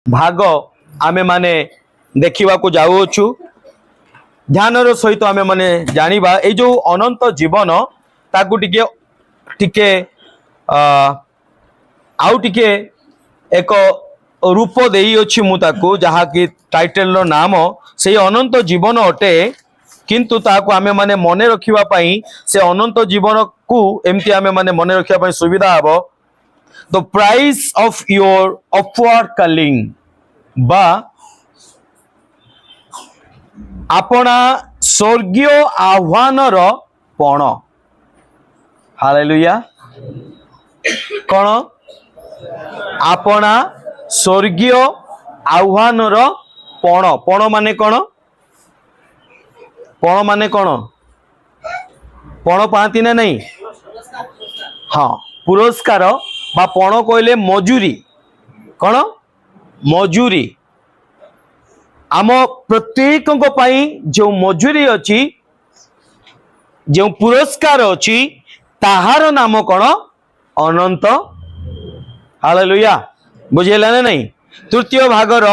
भाग आमे माने देखा जाऊछु ध्यानर सहित आमे माने जानिबा ए जो अनंत जीवन ताकू टिके टिके आउ टिके एक रूप देई अछि मु ताकू जहा कि टाइटल रो नाम से अनंत जीवन अटे किंतु ताकू आमे माने मने रखिबा पई से अनंत जीवन को एमती आमे माने मने रखिबा पई सुविधा हबो the price of your upward calling बा अपना स्वर्गीय आह्वानर पण हालेलुया कौन अपना स्वर्गीय आह्वानर पण पण माने कौन पण माने कौन पण पाती ना नहीं हाँ पुरस्कार बा पण कहले मजूरी कौन मजूरी आम प्रत्येक जो मजूरी अच्छी जो पुरस्कार अच्छी ताहार नाम कौन अनंत हालेलुया बुझेला ना नहीं तृतीय भागर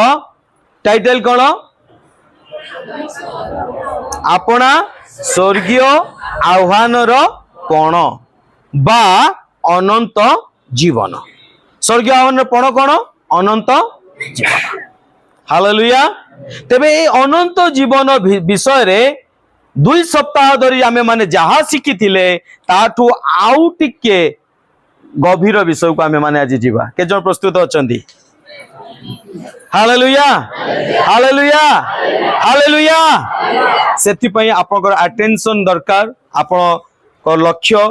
टाइटल कौन अपना स्वर्गीय आह्वानर पण बा अनंत जीवन स्वर्गीय आह्वानर पण कौन अनंत जीवन हालेलुया तेबे ए अनंत जीवन विषय रे 2 सप्ताह धरी आमे माने जहा शिखी थिले ताठू आउ टिके गभीर विषय को आमे माने आज जीवा के जन प्रस्तुत अछंती हालेलुया हालेलुया हालेलुया सेति पई आपनकर अटेंशन दरकार आपन लक्ष्य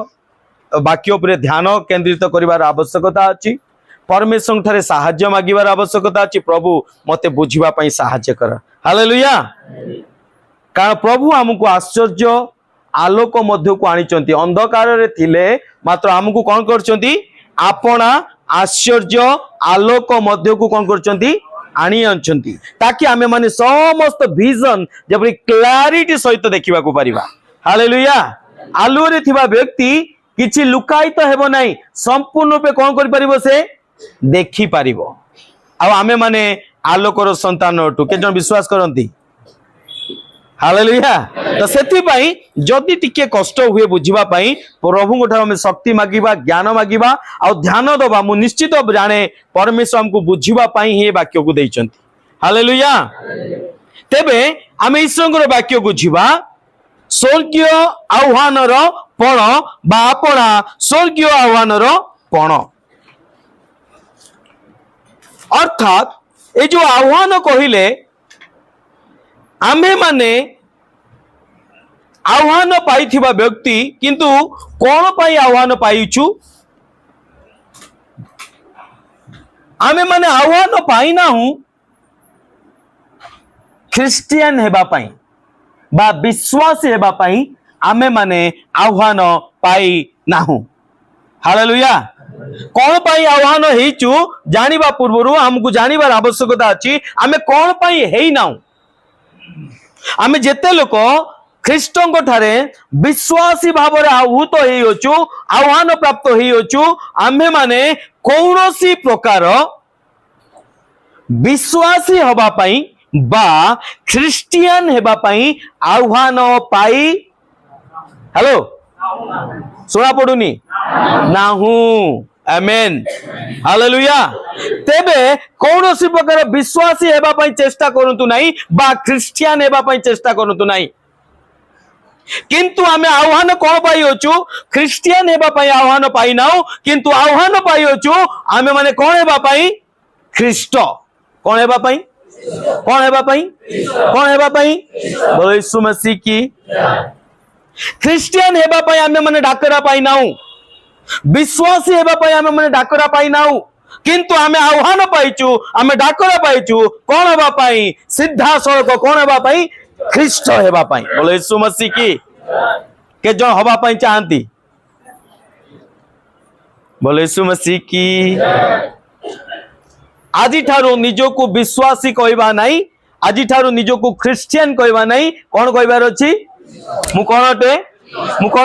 वाक्य उपरे ध्यान केंद्रित करिवार आवश्यकता अछि परमेश्वर ठारे साहाय्य मागिबार आवश्यकता अछि प्रभु मते बुझिबा पई साहाय्य कर हालेलुया कारण प्रभु हमको आश्चर्य आलोक मध्य को आनिचंती अंधकार रे थिले मात्र हमको कोन करचंती आपना आश्चर्य आलोक मध्य को कोन करचंती आनी आनचंती ताकि आमे माने समस्त विजन जेपरि क्लैरिटी सहित देखिबा को परिबा हालेलुया आलु रे थिबा व्यक्ति किछि लुकायित हेबो नाही संपूर्ण रूपे कोन करि परिबो से देखि पारिबो आ आमे माने आलोकर संतान अटु के जन विश्वास करंती हालेलुया तो सेति पई जदि टिके कष्ट हुए बुझिबा पई प्रभु गोठा में शक्ति मागिबा ज्ञान मागिबा आ ध्यान दबा मु निश्चित जाने परमेश्वर हमको बुझिबा पई हे वाक्य को दैचंती हालेलुया तेबे आमे ईश्वरर वाक्य को बुझिबा स्वर्गीय आह्वानर पण बा अपना स्वर्गीय आह्वानर पण अर्थात ये जो आह्वान कहिले आमे माने आह्वान पाइथिबा व्यक्ति किंतु कौन पाई आह्वान पाइछु आमे माने आह्वान पाई ना हूं ख्रिस्टियन हेबा पाई बा विश्वासी हेबा पाई आमे माने आह्वान पाई ना हूं हालेलुया कौन पाई आह्वान हेचु जानिबा पूर्वरु हमकु जानिबार आवश्यकता अछि आमे कौन पाई हेई नाउ आमे जेते लोक ख्रीष्टंको ठारे विश्वासी भावरे आहूत हेई अछु आह्वान प्राप्त हेई अछु आमे माने कौनसी प्रकार विश्वासी हबा पाई बा ख्रिस्टियन हेबा पाई आह्वान पाई हेलो सुना पडुनी नाहू आमेन हालेलुया तेबे कौनसी प्रकार विश्वासी हेबा पई चेष्टा करंतु नाही बा ख्रिस्टियन हेबा पई चेष्टा करंतु नाही किंतु आमे आह्वान कोन पाई अछु ख्रिस्टियन हेबा पई आह्वान पाई नाउ किंतु आह्वान पाई अछु आमे माने कोन हेबा पई ख्रिस्ट कोन हेबा पई कोन हेबा पई कोन हेबा पई बोलो यीशु मसीह की ख्रिस्टियन हेबा पई आमे माने डाकरा पाई नाउ विश्वासी हेबा पई आमे माने डाकरा पाई नाउ किंतु आमे आह्वान पाइचु आमे डाकरा पाइचु कोन हेबा पई सीधा सड़क कोन हेबा पई ख्रिस्ट हेबा पई बोलो यीशु मसीह की के जन हबा पई चाहंती बोलो यीशु मसीह की आजि ठारो निजो को विश्वासी कहबा नाही आजि ठारो निजो को ख्रिस्टियन कहबा नाही कोन कहबार अछि मु कोन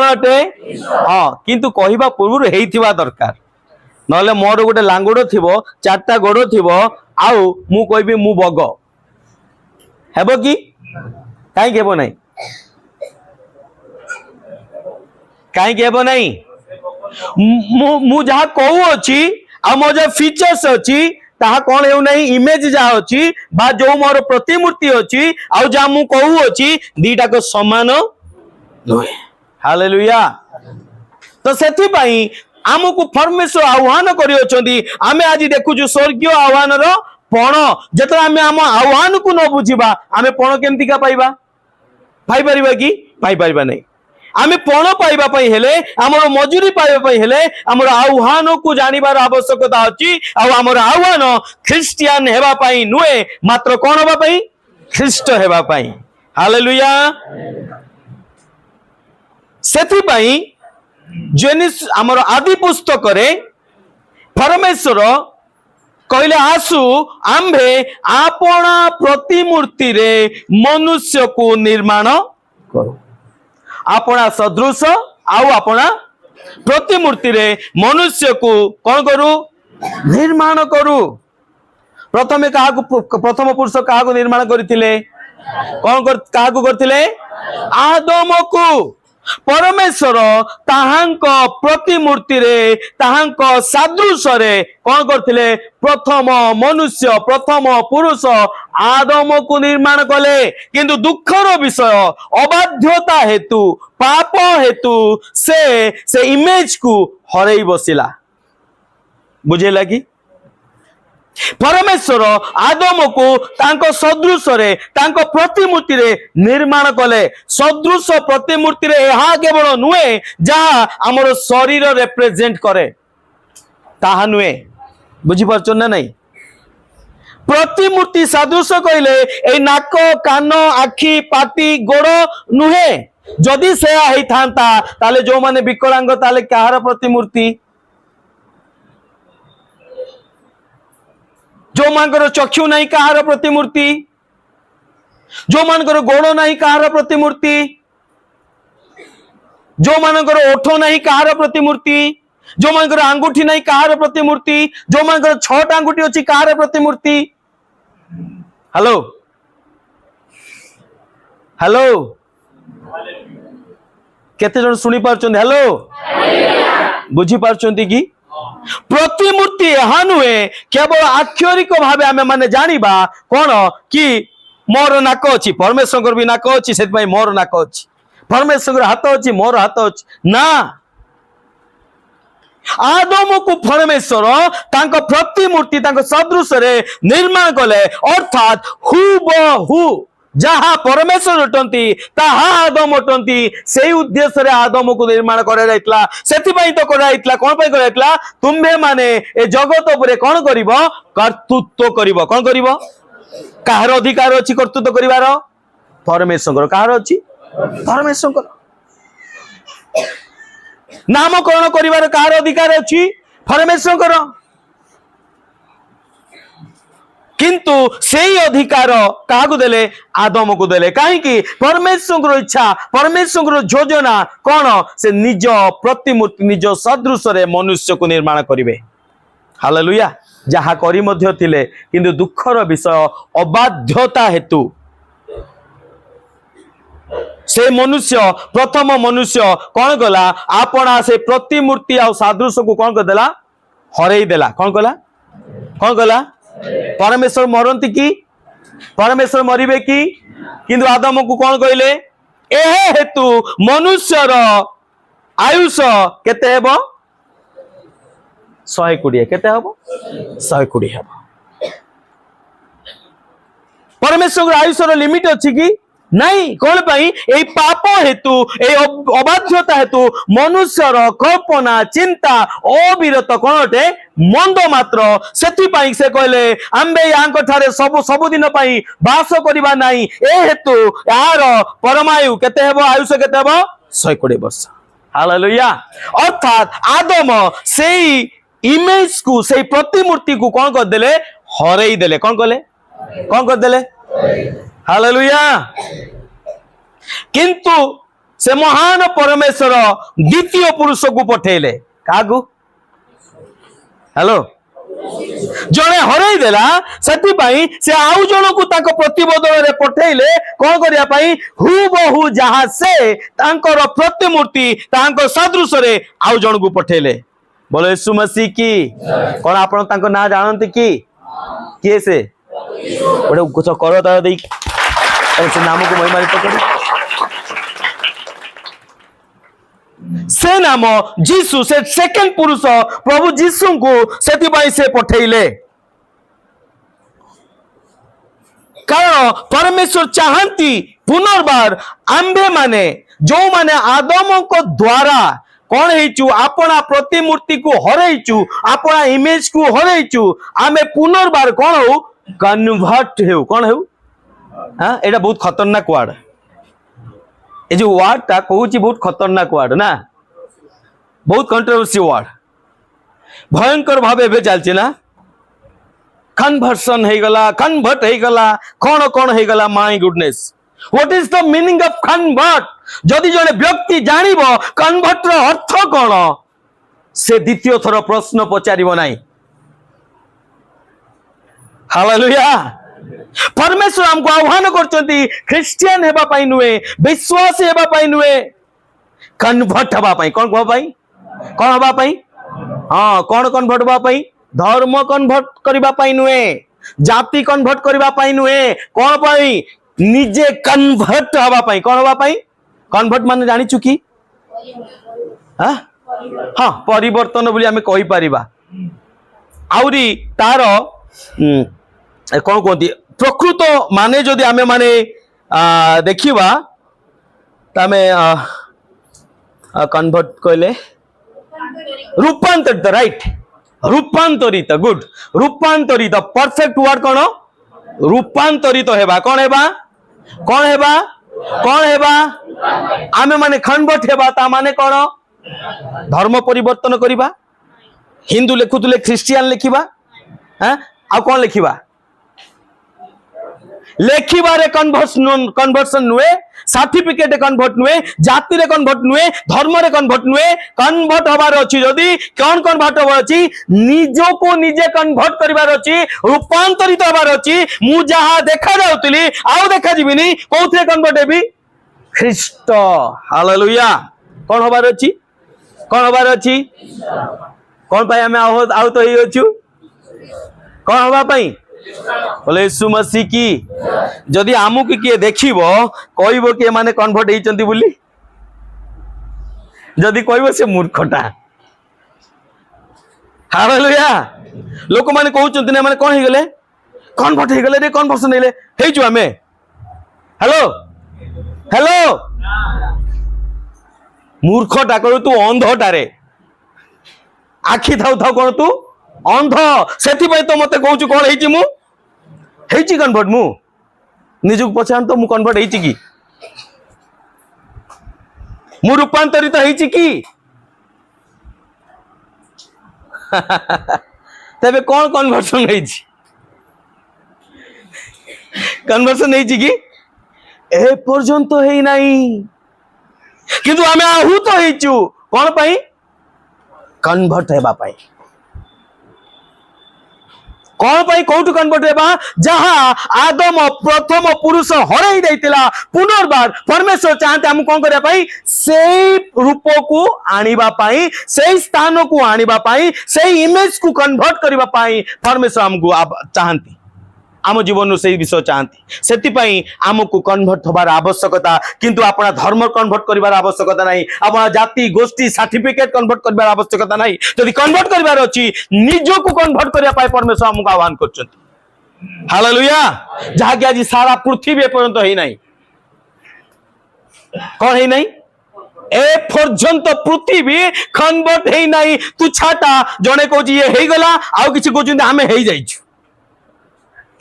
अटे हाँ किंतु कहवा पूर्व दरकार नले मोर गोटे लांगुड़ थिबो चारटा गोड़ थिबो आउ मु कहबी मु बग हेबो कि काई हेबो नहीं काई हेबो नहीं मु जहा कहू अछि आ मो जो फीचर्स अछि ताहा कोन हेउ नहीं इमेज जहा अछि बा जो मोर प्रतिमूर्ति अछि आ जा मु कहू अछि दीटा को समान नहे हालेलुया तो सेथि पई आमको परमेश्वर आह्वान करियोचंदी आमे आज देखुछु स्वर्गीय आह्वान रो पण जतरा आमे आम आह्वान को न बुझिबा आमे पण केमति का पाइबा पाई परिबा कि पाई परिबा नहीं आमे पण पाइबा पई हेले हमर मजूरी पाइबा पई हेले हमर आह्वान को जानिबार आवश्यकता अछि आ हमर आह्वान ख्रिस्टियन हेबा पई नुए मात्र कोन हेबा पई ख्रिस्ट हेबा पई हालेलुया सेथि पई जेनिस हमर आदि पुस्तक रे परमेश्वर कहले आसु आम्भे आपणा प्रतिमूर्ति रे मनुष्य को निर्माण करू आपणा सदृश आउ आपणा प्रतिमूर्ति रे मनुष्य को कौन करू निर्माण करू प्रथमे प्रथम पुरुष काहाकू निर्माण करथिले कौन काहाकू करथिले आदम को परमेश्वर ताहांक प्रतिमूर्ति रे ताहांक सादृश रे कौन करथिले प्रथम मनुष्य प्रथम पुरुष आदम को निर्माण कले किंतु दुखर विषय अबाध्यता हेतु पाप हेतु से इमेज को हरई बसिला बुझेला कि परमेश्वर आदम को तांको सदृश रे तांको प्रतिमूर्ति रे निर्माण कले सदृश प्रतिमूर्ति रे यहा केवल नुए जहा हमर शरीर रिप्रेजेंट करे ताहा नुए बुझी परछन ना नहीं प्रतिमूर्ति सदृश कहले ए नाक कान आखि पाटी गोड़ नुहे जदि से हेई थांता ताले जो माने विकलांग ताले कहार प्रतिमूर्ति जो मानकर चक्षु नहीं कहार प्रतिमूर्ति जो मानकर गोड़ नहीं कहार प्रतिमूर्ति जो मानकर ओठ नहीं कहार प्रतिमूर्ति जो मानकर आंगुठी नहीं कहार प्रतिमूर्ति जो मानकर 6टा आंगुठी अछि कहार प्रतिमूर्ति हेलो हेलो केते जन सुनी पारछन हेलो बुझी पारछन कि प्रतिमूर्ति यहा नुहे केवल आक्षरिक भाव आमे माने जानिबा कोन कि मोर नाक अछि परमेश्वर भी नाक अछि सेत पई मोर नाक अछि परमेश्वर हाथ अछि मोर हाथ अछि ना आदम को परमेश्वर तांको प्रतिमूर्ति तांको सदृश रे निर्माण कले अर्थात हुबहु जहा परमेश्वर अटंती ताहा आदम अटंती से उद्देश्य रे आदम को निर्माण करा जायतला सेति पई तो करा जायतला कोन पई करा जायतला तुम्बे माने ए जगत उपरे कोन करिवो कर्तृत्व करिवो कोन करिवो काहर अधिकार अछि कर्तृत्व करिवार परमेश्वर काहर अछि परमेश्वर नामकरण करिवार काहर अधिकार अछि परमेश्वर किंतु सेही अधिकार काहाकू देले आदम को देले कहीं कि परमेश्वर इच्छा परमेश्वर योजना कौन से निज प्रतिमूर्ति निज सदृश रे मनुष्य को निर्माण करिवे हालेलुया जहा करी मध्य थिले किंतु दुखर विषय अबाध्यता हेतु से मनुष्य प्रथम मनुष्य कौन कला आपना से प्रतिमूर्ति आ सदृश को कौन कर देला हरई देला कौन कला परमेश्वर मरंती की परमेश्वर मरिबे की किंतु आदम को कौन कहले एहे हेतु मनुष्यर आयुष केते हेबो 120 केते हेबो 120 हेबो परमेश्वर आयुषर लिमिट अछि कि नहीं कौन पाई ए पाप हेतु ए अबाध्यता हेतु मनुष्यर कल्पना चिंता अविरत कोनटे मंद मात्र सेति पाई से कहले आम्बे यांक ठारे सब दिन पाई वास करिबा नाही ए हेतु यार परमायु केते हेबो आयुष केते हेबो 120 वर्ष हालेलुया अर्थात आदम सेई इमेज को सेई प्रतिमूर्ति को कौन कर देले हरई देले कौन कर देले हालेलुया किंतु से महान परमेश्वर द्वितीय पुरुष को पठेले कागु हेलो जड़े हरई देला से आउ जन को प्रतिबदल में पठेले कौन करने हु बहु जहा से प्रतिमूर्ति सदृश आउ जन को पठेले। बोलो यीशु मसीह की। कौन आप ना जानते कि किए से गोटे कुछ कर तार दे नाम को महिमानित कर से नाम जीसु से सेकेंड पुरुष प्रभु जीसु को से पठेले कारण परमेश्वर चाहती पुनर्बार आंबे माने जो माने आदम को द्वारा कौन हेचु अपना प्रतिमूर्ति को हरईचु अपना इमेज को हरईचु आमे पुनर्बार कौन हो कन्वर्ट हो कौन हो। हाँ एटा बहुत खतरनाक वर्ड ये जो वर्ड टा कहूची बहुत खतरनाक वर्ड ना बहुत कंट्रोवर्सी वर्ड भयंकर भाव चलती ना कन्वर्सन गला कन्वर्ट गला कौन कौन गला my goodness what is the meaning of convert जदि जने व्यक्ति जानिबो कन्वर्ट रो अर्थ कौन से द्वितीय थर प्रश्न पचारिबो नाही। हालेलुया। परमेश्वर हमको आह्वान करचंती क्रिश्चियन हेबा पई नुए विश्वासी हेबा पई नुए कन्वर्ट हेबा पई कौन हेबा पई कौन हेबा पई हां कौन कन्वर्ट हेबा पई धर्म कन्वर्ट करबा पई नुए जाति कन्वर्ट करबा पई नुए कौन पई निजे कन्वर्ट हेबा पई कौन हेबा पई कन्वर्ट माने जानि चुकी हां हां परिवर्तन बोली हमें कहि परिबा आउरी तार कौन कहती प्रकृत माने जदि आमे माने देखिबा तमे कन्वर्ट कहले रूपांतरित राइट रूपांतरित गुड रूपांतरित परफेक्ट वर्ड कौन रूपांतरित हेबा कौन हेबा कौन हेबा कौन हेबा आमे माने कन्वर्ट हेबा ता माने कौन धर्म परिवर्तन करिबा हिंदू लिखुतले क्रिश्चियन लिखिबा हां आ कौन लिखिबा लेखिबारे कन्वर्सन नुए सर्टिफिकेट कन्वर्ट नुए जाति रे कन्वर्ट नुए धर्म रे कन्वर्ट नुए कन्वर्ट हबार अछि जदी कौन कन्वर्ट हबार अछि निजो को निजे कन्वर्ट करिवार अछि रूपांतरित हबार अछि मु जहा देखा जाउतली आउ देखा जिबिनी कोथरे कन्वर्ट हेबी ख्रीष्ट। हालेलुया। कौन हबार अछि कौन हबार अछि कौन पाई हमें आउ तो ही अछु कौन हबा पाई बोले यीशु मसीह की। जदि आमु किए देखिबो कहइबो कि माने कन्वर्ट हेचंती बोली जदि कहइबो से मूर्खटा। हालेलुया। लोक माने कहउचंती ने माने कोन हे गेले कन्वर्ट हे गेले रे कन्वर्सन हेले हेजु हमें हेलो हेलो मूर्खटा कहू तू अंधटा रे आखि थाउ थाउ कोन तू अंध सेति भाई तो मते कहउछु कोन हेची मु हेची कन्वर्ट मु निजुक पछान तो मु कन्वर्ट हेची की मु रूपांतरित हेची की तबे कौन कन्वर्सन हेची कन्वर्सन हेची की ए पर्यंत हेई नाही किंतु आमे आहूत हेचु कोन पई कन्वर्ट हेबा पई कौन पाई कौटु कन्वर्ट हेबा जहा आदम प्रथम पुरुष हरई दैतिला पुनर्बार परमेश्वर चाहते हम कौन करिया पाई सेई रूप को आनिबा पाई सेई स्थान को आनिबा पाई सेई इमेज को कन्वर्ट करिबा पाई परमेश्वर हमको चाहती आम जीवन से विषय चाहती से आमको कन्वर्ट हबार आवश्यकता किंतु अपना धर्म कन्वर्ट करिवार आवश्यकता नहीं अपना जाति गोष्ठी सर्टिफिकेट कन्वर्ट करिवार आवश्यकता नहीं जदि कन्वर्ट करिवार अछि निजो को कन्वर्ट करिया पाए परमेश्वर हमको आह्वान करछन। हालेलुया। जहा कि आज सारा पृथ्वी पर्यंत हेई नाही कौन हेई नाही ए पर्यंत पृथ्वी कन्वर्ट हेई नाही तू छाटा जने को ये हेई गला आ किछि कोचुंदी हमें हेई जाइछु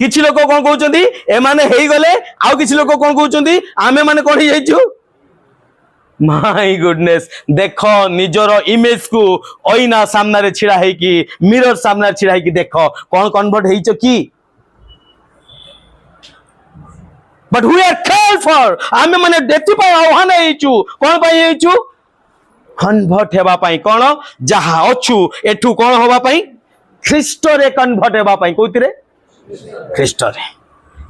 किछि लोक कोन कहउचंदी ए माने हेई गले आउ किछि लोक कोन कहउचंदी आमे माने कोन हेई जाइछु माय गुडनेस देखो निजर इमेज को ओइना सामने रे छिड़ा है कि मिरर सामने रे छिड़ा है कि देखो कोन कन्वर्ट हेइचो की but we are called for आमे माने देति पाई आह्वान हेइछु कोन पाई हेइछु कन्वर्ट हेबा पाई कोन जहा अछु एठु कोन होबा पाई ख्रीष्ट रे कन्वर्ट हेबा पई कोथिरे ख्रीष्ट रे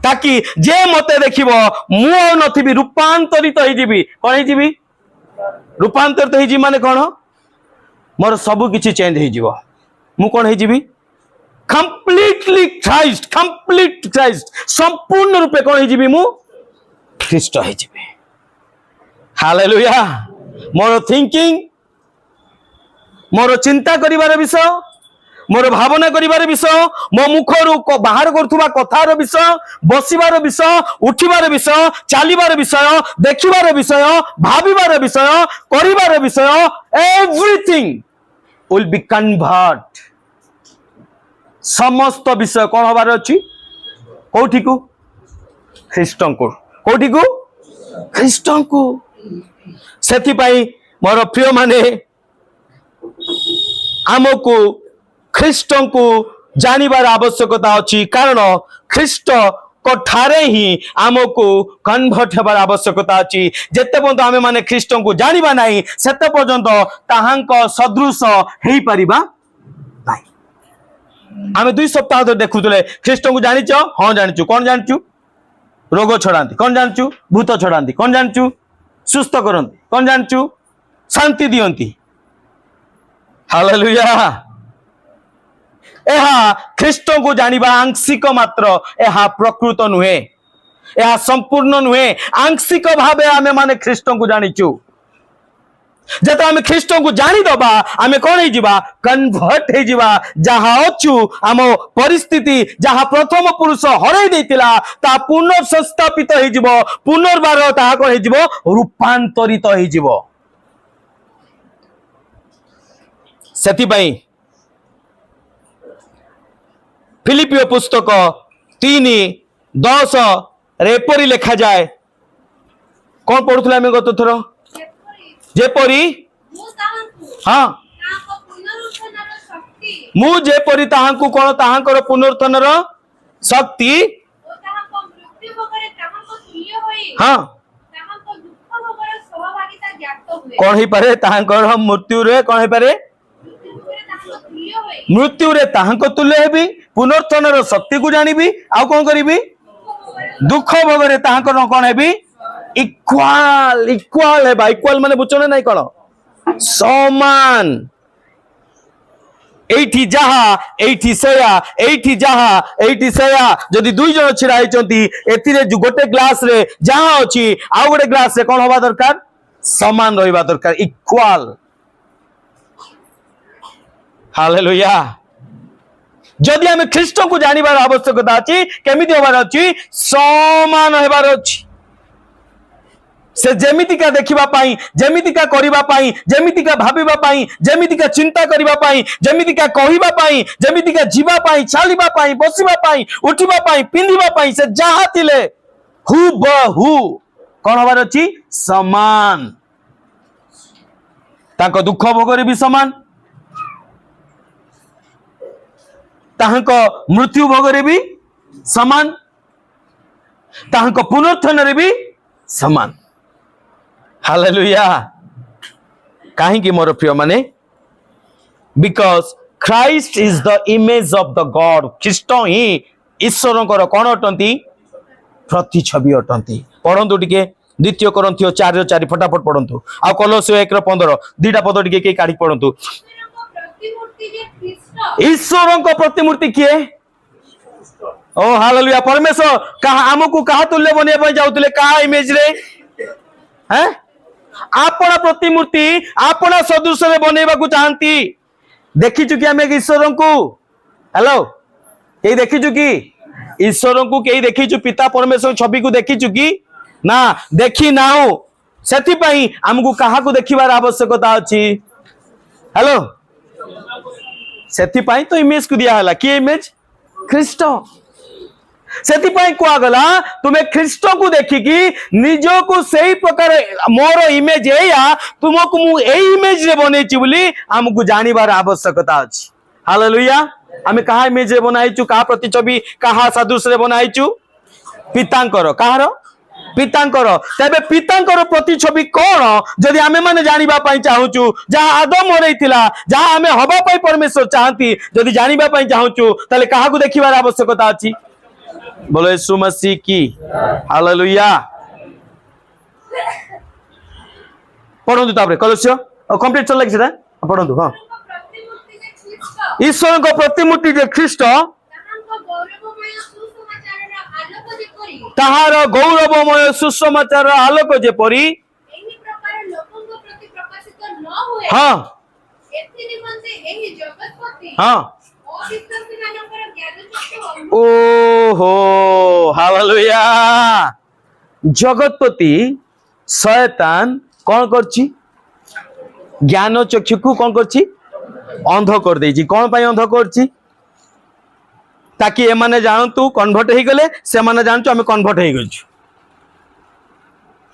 ताकि जे मते देखिबो मु नथिबी रूपांतरित होई जीवी कोन होई जीवी रूपांतरित होई जी माने कोन मोर सब किछि चेंज होई जीवो मु कोन होई जीवी कंप्लीटली क्राइस्ट संपूर्ण रूपे कोन होई जीवी मु ख्रीष्ट होई जीवी हालेलुया मोर थिंकिंग मोर चिंता करिवार विषय मोर भावना करिवार विषय मो मुखरु बाहर करथुवा कथार विषय बसिबार विषय उठिबार विषय चालिबार विषय देखिबार विषय भाबिबार विषय करिबार विषय एवरीथिंग विल बी कन्वर्ट समस्त विषय कौन हबार अछि कोठी को ख्रीष्टन को कोठी को ख्रीष्टन को सेति पई मोर प्रिय माने आमको ख्रीष्ट को जानिबार आवश्यकता अछि कारण ख्रीष्ट को ठारे ही आमको कन्वर्ट हेबार आवश्यकता अछि जेते पर्यंत आमे माने ख्रीष्ट को जानिबा नाही सेते पर्यंत ताहांक सदृश हेई परिबा नाही आमे 2 सप्ताह तो देखुतले ख्रीष्ट को जानिचो हां जानिचु कोन जानिचु रोग छडांती कोन जानिचु भूत छडांती कोन जानिचु सुस्थ करंती कोन जानिचु शांति दियंती हालेलुया एहा ख्रीष्ट को जानिबा आंशिक मात्र एहा प्रकृत नुहे एहा संपूर्ण नुहे आंशिक भावे आमे माने ख्रीष्ट को जानिचु जेता आमे ख्रीष्ट को जानि दबा आमे कोन हे जिबा कन्वर्ट हे जिबा जहा अछु आमो परिस्थिति जहा प्रथम पुरुष हरै देतिला ता पुनर्संस्थापित हे जिवो पुनर्बार ता कोन हे जिवो रूपांतरित हे जिवो सेति पई फिलिपियो पुस्तक 3:10 रेपरी लिखा जाए कौन पढ़ुला आम गत थर जेपरी हाँ मु जेपरी ताहांकु कोन ताहांकर पुनरुत्थानर शक्ति हाँ कौन ही पारे ताहांकर मृत्यु रे कौन ही पारे मृत्यु रे ताहांक तुल्य हेबी पुनरुत्थानर शक्ति को जानिबी आ कोन करिबी दुख भोग रे ताहांकर कोन हेबी इक्वल हेबा इक्वल माने बुझने नाही कोन समान एठी जहा एठी सया एठी जहा एठी सया जदि दुई जन छिड़ा हिचंती एथिरे गोटे ग्लास रे जहा अछि आ गोटे ग्लास रे कोन होबा दरकार समान रहिबा दरकार इक्वल हालेलुया जदि आमे ख्रीष्ट को जानिबार आवश्यकता अछि केमिति होबार अछि समान हेबार अछि से जेमितिका देखिबा पाई जेमितिका करिबा पाई जेमितिका भाबिबा पाई जेमितिका चिंता करिबा पाई जेमितिका कहिबा पाई जेमितिका जीवा पाई चालिबा पाई बसिबा पाई उठिबा पाई पिंदिबा पाई से जहा थिले हुबहु कोन होबार अछि समान ताको दुख भोगरे भी समान ताहांको मृत्यु भोगरे भी समान ताहांको पुनरुत्थान रे भी समान हालेलुया काहे कि मोर प्रिय माने because Christ is the image of the God ख्रीष्ट ही ईश्वरंकर कोन अटंती प्रतिछवि अटंती पढंतु टिके द्वितीय कोरिन्थियो 4:4 फटाफट पढंतु आ कोलोसियो 1:15 दुईटा पद टिके के काढी पढंतु ईश्वर को प्रतिमूर्ति किए ओ हालेलुया परमेश्वर कहा हमको कहा तुल्य बनिया पय जाउतले कहा इमेज रे हैं आपण प्रतिमूर्ति आपण सदृश रे बनेबा को चाहंती देखि चुकी हमें ईश्वर को हेलो के देखि चुकी ईश्वर को के देखि छु पिता परमेश्वर छवि को देखि चुकी ना देखि नाउ सेति पई हमको कहा को देखिबार आवश्यकता अछि हेलो सेति पई तो इमेज को दिया हला की इमेज ख्रीष्ट सेति पई को आगला तुम्हें ख्रीष्ट को देखि कि निजो को सही प्रकार मोर इमेज एया तुमको मु एई इमेज रे बनेछि बोली हमको जानिबार आवश्यकता अछि हालेलुया हमें कहा इमेज रे बनाइछु कहा प्रतिछवि कहा सदृश रे बनाइछु पितांकर कहार पितांकर तेबे पितांकर प्रतिछवि कौन जदि आमे माने जानिबा पई चाहूचु जहा आदम होरैथिला जहा आमे हबा पई परमेश्वर चाहती जदि जानिबा पई चाहूचु तले काहाकू देखिबार आवश्यकता अछि बोलो यीशु मसीह की हालेलुया पढନ୍ତୁ तापरे कलस्य कंप्लीट चल लागि सेटा पढନ୍ତୁ हां ईश्वर को प्रतिमूर्ति जे ख्रीष्ट ताहार गौरवमय सुसमाचार आलोक जेपरी हाँ हाँ ओहो हालेलुया जगतपति शैतान कौन करछि ज्ञान चक्षु को कौन करछि अंध कर देछि कौन पाई अंध करछि ताकि ए माने जानतु कन्वर्ट हे गले से माने जानतु हमें कन्वर्ट हे गछु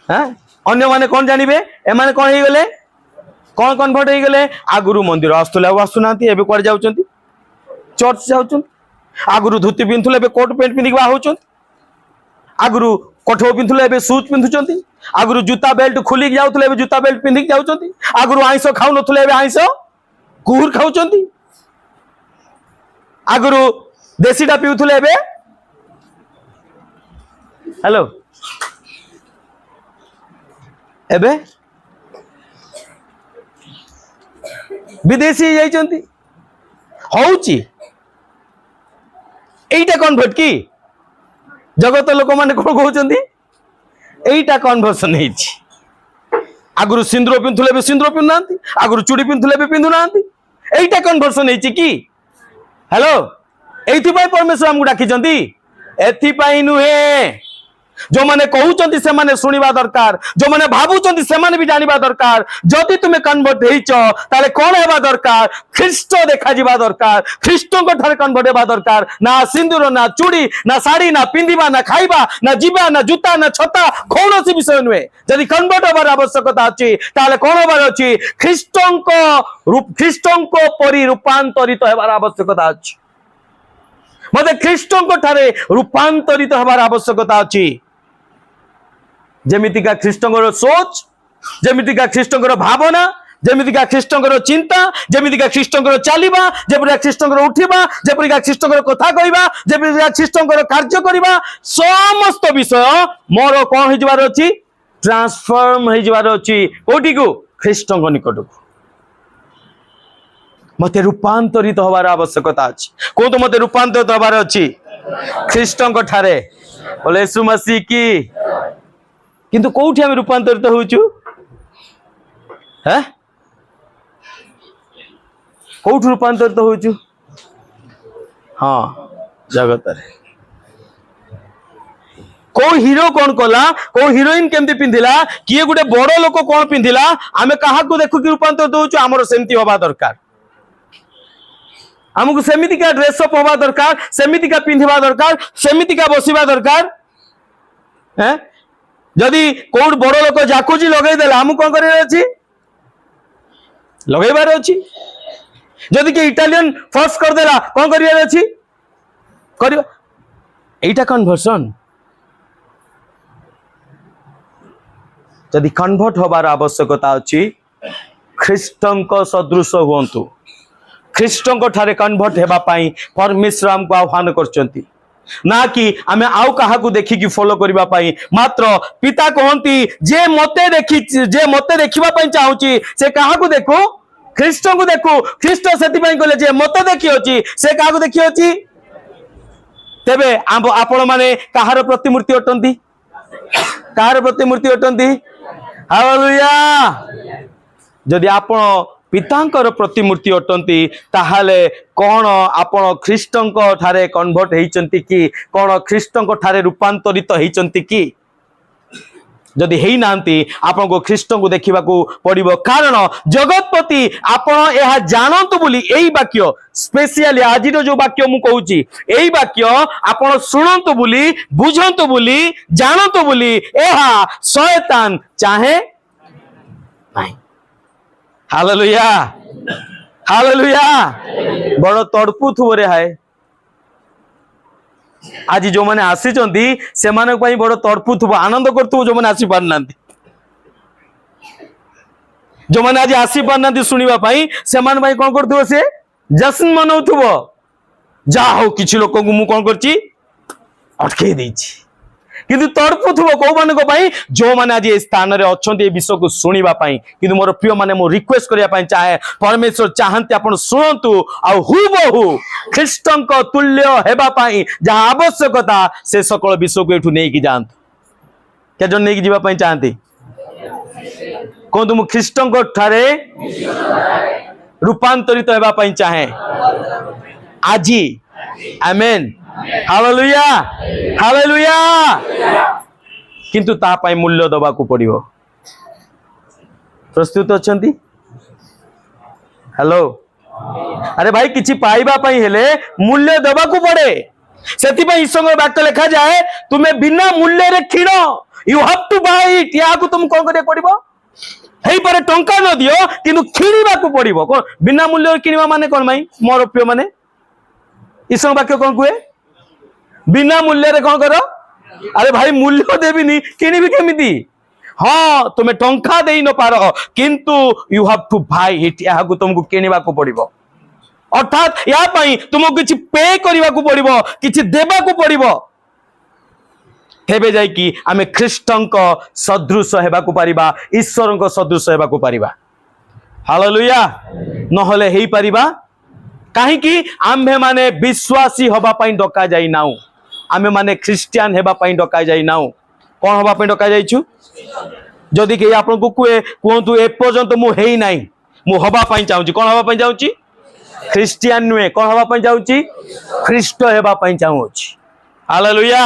हां अन्य माने कौन जानिबे ए माने कौन हे गले कौन कन्वर्ट हे गले आगुरु मंदिर आस्तुला आसुनांती एबे कोर जाउचंती चर्च जाउचंती आगुरु धोती पिंथुले एबे कोट पैंट पिंधिक बाहुचंती आगुरु कोठो पिंथुले एबे शूज पिंधुचंती आगुरु जूता बेल्ट खुली जाउथले एबे जूता बेल्ट पिंधिक जाउचंती आगुरु आइसो खाउ नथुले एबे आइसो कुहुर खाउचंती आगुरु देसीटा पिउथुले एबे हेलो एबे विदेशी जाइचंती होउची एइटा कन्वर्ट की जगत लोक माने कोन कहउचंती एइटा कन्वर्सन हेछि आगुरु सिंदूर पिंथुले बे सिंदूर पिन्नांती आगुरु चूड़ी पिंथुले बे पिंधु नांती एइटा कन्वर्सन हेछि की हेलो एथि पई परमेश्वर हमकु डाकिचंती एथि पई नुहे जो माने कहउचंती से माने सुनिबा दरकार जो माने भाबुचंती से माने भी जानिबा दरकार जदि तुमे कन्वर्ट हेइचो ताले कोन हेबा दरकार ख्रीष्ट देखा जिबा दरकार ख्रीष्टो को ठारे कन्वर्ट हेबा दरकार ना सिंदूर ना चूड़ी ना साड़ी ना पिंदिबा ना खाइबा ना जीवा ना जूता ना छता कोनोसी विषय नुहे जदि कन्वर्ट हेबार आवश्यकता अछि ताले कोन हेबार अछि ख्रीष्टो को परि रूपांतरित हेबार आवश्यकता अछि मते ख्रीष्टो को ठारे रूपांतरित हेबार आवश्यकता अछि जेमितिका ख्रीष्टंकर सोच जेमितिका ख्रीष्टंकर भावना जेमितिका ख्रीष्टंकर चिंता जेमितिका ख्रीष्टंकर चलिबा जेपरिका ख्रीष्टंकर उठिबा जेपरिका ख्रीष्टंकर कथा कहइबा जेपरिका ख्रीष्टंकर कार्य करिबा समस्त विषय मोर कोन हि जबार अछि ट्रांसफॉर्म हि जबार अछि कोठी को ख्रीष्टंक निकट को मते रूपांतरित होबार आवश्यकता अछि को तो मते रूपांतरित होबार अछि ख्रीष्टंक ठारे बोले यीशु मसीह की किंतु कोठी हम रूपांतरित होउछु हैं कोठी रूपांतरित होउछु हां जगत रे को हीरो कोन कोला को हीरोइन केमती पिंधिला किए गुटे बड़ लोक कोन पिंधिला आमे काहा को देखु कि रूपांतरित होउछु हमरो सेमती होबा दरकार हमकु सेमिति का ड्रेस अप होबा दरकार सेमिति का पिंधिबा दरकार सेमिति का बसिबा दरकार हैं जदि कोड बड़ लोक जाकुजी लगै देला हम कोन करे अछि लगैबार अछि जदि के इटालियन फर्स्ट कर देला कोन करियार अछि करियो एटा कन्वर्सन जदि कन्वर्ट होबार आवश्यकता अछि ख्रीष्टंक सदृश होंतु ख्रीष्टंक ठारे कन्वर्ट हेबा पई परमेश्वर हमको आह्वान करचंती ना कि आमे आउ काहा को देखि कि फॉलो करिबा पई मात्र पिता कहंती जे मते देखिबा पई चाहूची से काहा को देखो ख्रीष्ट को देखो ख्रीष्ट सेति पई कहले जे मते देखि अछि से काहा को देखि अछि तेबे आपण माने काहार प्रतिमूर्ति अटंती काहार प्रतिमूर्ति अटंती हालेलुया जदि आपण पितांकर प्रतिमूर्ति अटंती ताहाले कोन आपण ख्रीष्टंक ठारे कन्वर्ट हेइचंती कि कोन ख्रीष्टंक ठारे रूपांतरित हेइचंती कि जदि हेइ नांती आपण को ख्रीष्टंक देखिबा को पड़िबो कारण जगतपति आपण एहा जानंतु बोली एई वाक्य स्पेशली आज जो वाक्य मु कहूची एई वाक्य आपण सुनंतु बोली बुझंतु बोली जानंतु बोली एहा शैतान चाहे नहीं हालेलुया हालेलुया बड़ तड़पु थुबरे हाय आज जो मैंने आसी से बड़ तड़पुव आनंद करुव जो मैंने आसी पारना जो मैंने आज आसी पारना शुणापी से कौन कर सी जश्न मनाउथुव जा हो किसी लोक मु कौन कर अटकई देछि किंतु तड़पुथुव कौ मानक जो मैंने आज ये स्थान में अच्छा विषय को शुणापी कि मोर प्रिय मैंने मु रिक्वेस्ट करने चाहे परमेश्वर चाहती आप शुणु आबहू ख्रीष्ट तुल्य होगापी जहाँ आवश्यकता से सकल विषय को यू नहीं जातु क्या जन नहीं जावाई चाहती कहतु मु ख्रीष्ट ठारे रूपांतरित होगापी चाहे आज आमेन हालेलुया हालेलुया किंतु तापाई मूल्य दबा को पड़िबो प्रस्तुत अछंती हेलो अरे भाई किछि पाइबा पई हेले मूल्य दबा को पड़े सेति पई ईश्वर वाक्य लिखा जाए तुम्हें बिना मूल्य रे खिण you have to buy it या को तुम कोन करे पड़िबो हेई पर टंका न दियो किंतु खिणीबा को पड़िबो कोन बिना मूल्य रे किनिबा माने कोन भाई मोर प्रिय माने ईश्वर वाक्य कोन कुए बिना मूल्य रे कौन करो अरे भाई मूल्य देविनी किनिबी केमिति हाँ तुम्हें टंका दे न पार किंतु you have to buy it या तुमको किनिबा को पड़िबो अर्थात या पई तुमको किछि पे करिबा को पड़िबो किछि देबा को पड़िबो हेबे जाय कि आमे ख्रीष्टंक सदृश हेबा को पारिबा ईश्वरंक सदृश हेबा को पारिबा हालेलुया नहले हेई पारिबा काहे कि आम्भे माने विश्वासी हबा पई डका जाई नाउ आमे माने ख्रिस्टियन हेबा पई डका जाई नाउ कोन हबा पई डका जाईछु जदि के आपन को कुए कोंतु ए पर्यंत मु हेई नाही मु हबा पई चाहूची कोन हबा पई जाउची ख्रिस्टियन नुए कोन हबा पई जाउची ख्रिस्ट हेबा पई चाहूची हालेलुया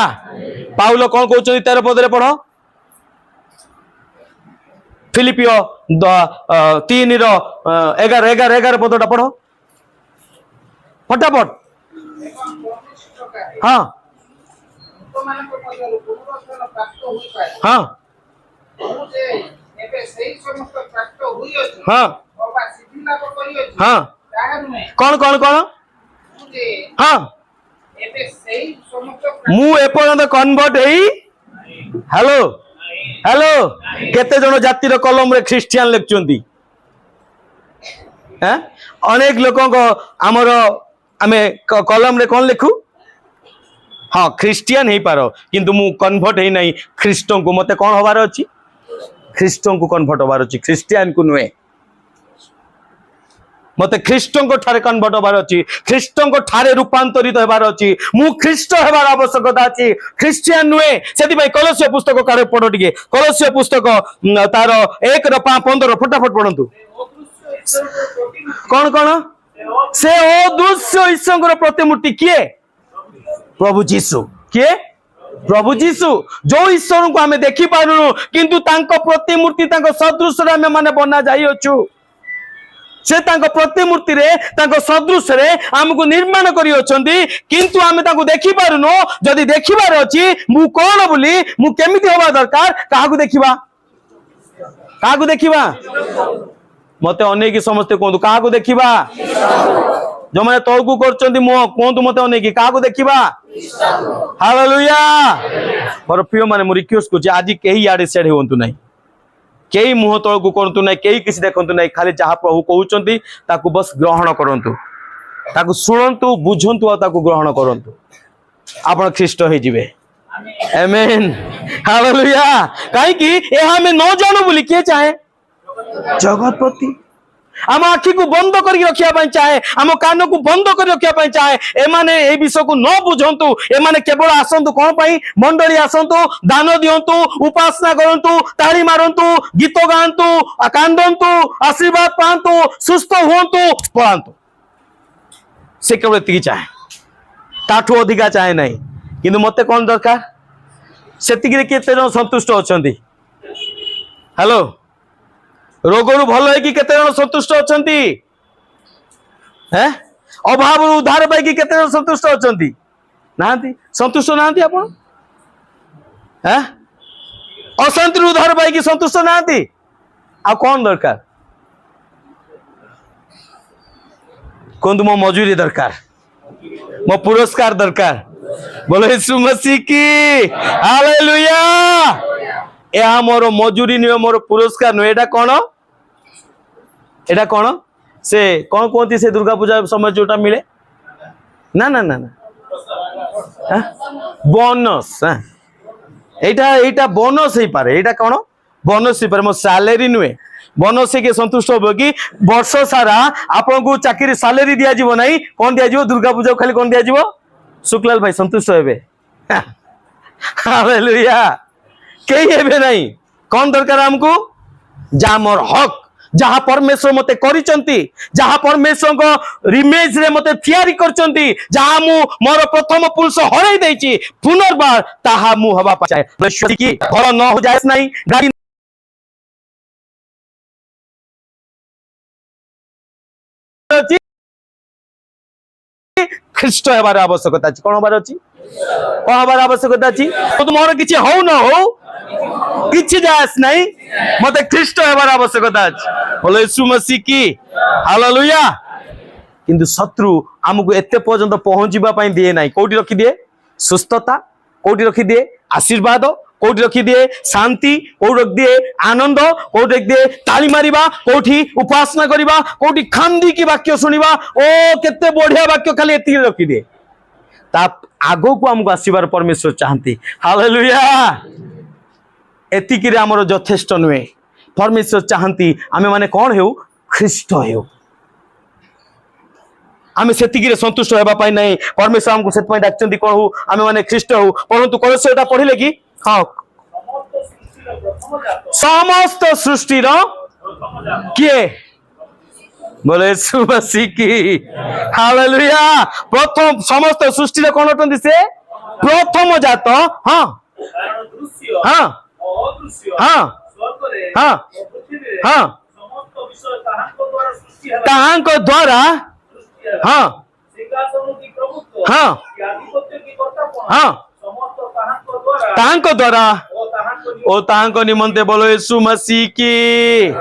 पाउलो कोन कहउची 13 पद रे पढो फिलिपियो 3 रो 11 पदटा पढो फटाफट हाँ हाँ हाँ हाँ कौन कौन कौन हाँ मु एपर्यंत कन्वर्ट हेलो हेलो केते जन जातिर कलम रे ख्रिस्टियन लिखुंती अनेक लोकों को आमर आमे कलम रे कौन लिखु हाँ ख्रिस्टियन ही पारो किंतु मु कन्वर्ट ही नहीं ख्रिस्टों को मते कौन होबार अछि ख्रिस्टों को कन्वर्ट होबार अछि ख्रिस्टियन को नुए मते ख्रिस्टों को ठारे कन्वर्ट होबार अछि ख्रिस्टों को ठारे रूपांतरित होबार अछि मु ख्रिस्ट हेबार आवश्यकता अछि ख्रिस्टियन नुए सेति भाई कलोस्य पुस्तक कारे पढो टिके कलोस्य पुस्तक तार 1:15 फटाफट पढंतु कौन कौन से अदृश्य ईश्वर प्रतिमूर्ति किए प्रभु जीशु किए प्रभु जीशु जो ईश्वर को आमे देखि पारुनु किंतु तांको प्रतिमूर्ति तांको सदृश रे आमे माने बना जाई अछु से तांको प्रतिमूर्ति रे तांको सदृश रे हमको निर्माण करी अछंती किंतु आमे तांको देखि पारुनु जदी देखिबार अछि मु कोन बोली मु केमिति होबा दरकार काहाकू देखिबा मते अनेक समस्ते कहतु क्या देखा जो मैंने तौकू कर कहतु मत अनेक क्या देखा हालेलुया मोर प्रिय माने मु रिक्वेस्ट करछि आज केही याडे सेड होंतु नहीं केही मुह तौकू करंतु नहीं केही किसी देखंतु नहीं खाली जहाँ प्रभु कहउचंती ताकू बस ग्रहण करंतु ताकू सुनंतु बुझंतु आ ताकू ग्रहण करंतु आपण ख्रीष्ट हे जिवे आमेन हालेलुया काहे कि एहा में न जानो बोली के चाहे जगतपति आम आखि को बंद कर रखा चाहे आम कान को बंद कर रखा चाहे एमाने ए विषय को न बुझंतु एमाने केवल आसंतु कौन पाई मंडली आसंतु दान दियंतु उपासना करंतु ताली मारंतु गीत गांतु कांदंतु आशीर्वाद पांतु सुस्थ हुंतु पळांतु से केवल एतिकी चाहे ताठू अधिका चाहे नहीं किंतु मते कौन दरकार सेतिकी केते जन संतुष्ट अछंती हेलो रोगरु भल है कि केते जन संतुष्ट अछंती हैं अभाव उद्धार पाई कि केते जन संतुष्ट अछंती नांती संतुष्ट नांती आपण हैं अशांति उद्धार पाई कि संतुष्ट नांती आ कौन दरकार कोन मो मजूरी दरकार मो पुरस्कार दरकार बोलो यीशु मसीह की हालेलुया। यह मोर मजूरी नुहे, मोर पुरस्कार नुहे। एटा कौन, एटा कौन से कौन कहती से दुर्गा पूजा समय जोटा मिले ना ना ना ना बोनस। एटा एटा बोनस ही पारे। एटा कौन बोनस ही पारे, मो सैलरी नुहे। बोनस के संतुष्ट हो कि वर्ष सारा आपन को चाकरी सैलरी दिया जीवो नहीं, कौन दिया जीवो दुर्गा पूजा खाली कौन दिया जीवो? शुक्लाल भाई संतुष्ट हेबे? हालेलुया। कई हेबे नहीं। कौन दरकार हमको? जा मोर हक, जहाँ परमेश्वर मते करिसंती, जहाँ परमेश्वर को इमेज रे मते तैयारी करचंती, जहाँ मु मोर प्रथम पुरुष हराई देछि पुनर्बार ताहा मु हवा पाए। ईश्वर की घर न हो जाए नहीं, गाड़ी ख्रीष्ट हेबार आवश्यकता अछि। कोन हेबार अछि? कोन हेबार आवश्यकता अछि? तो मोर किछि हो न हो किछि जास नहीं, मते ख्रीष्ट हेबार आवश्यकता अछि। बोलो यीशु मसीह की हालेलुया। किंतु शत्रु हमको एते पर्यंत पहुंचीबा पई दिए नाही। कोठी रखी दिए? सुस्थता। कोठी रखी दिए? आशीर्वाद। कोठी रखी दिए? शांति। कोठी रखी दिए? आनंद। कोठी रखी दिए? ताली मारिबा। कोठी उपासना करिबा। कोठी खांदी की वाक्य सुनिबा। ओ केते बढ़िया वाक्य खाली एती रखी दिए। ता आगो को हमको आसीबार परमेश्वर चाहती। हालेलुया। एतिकी रे हमर यथेष्ट नुहे। परमेश्वर चाहती आमे माने कौन हेउ? ख्रीष्ट हेउ। आमे सेतिकी रे संतुष्ट हेबा पाई नहीं। परमेश्वर हमको सेत पई डाकचंती कोन हो? आमे माने ख्रीष्ट हो। परंतु कोलसे एटा पढिले कि हां समस्त सृष्टि रो किए? बोले यीशु मसीह की हालेलुया। प्रथम समस्त सृष्टि रे कोन होतंती से? प्रथम जात। हां हां हां हां हां ताहांको द्वारा हाँ हाँ हाँ ताहांको द्वारा ओ ताहांको निमंते। बोलो यीशु मसीह की।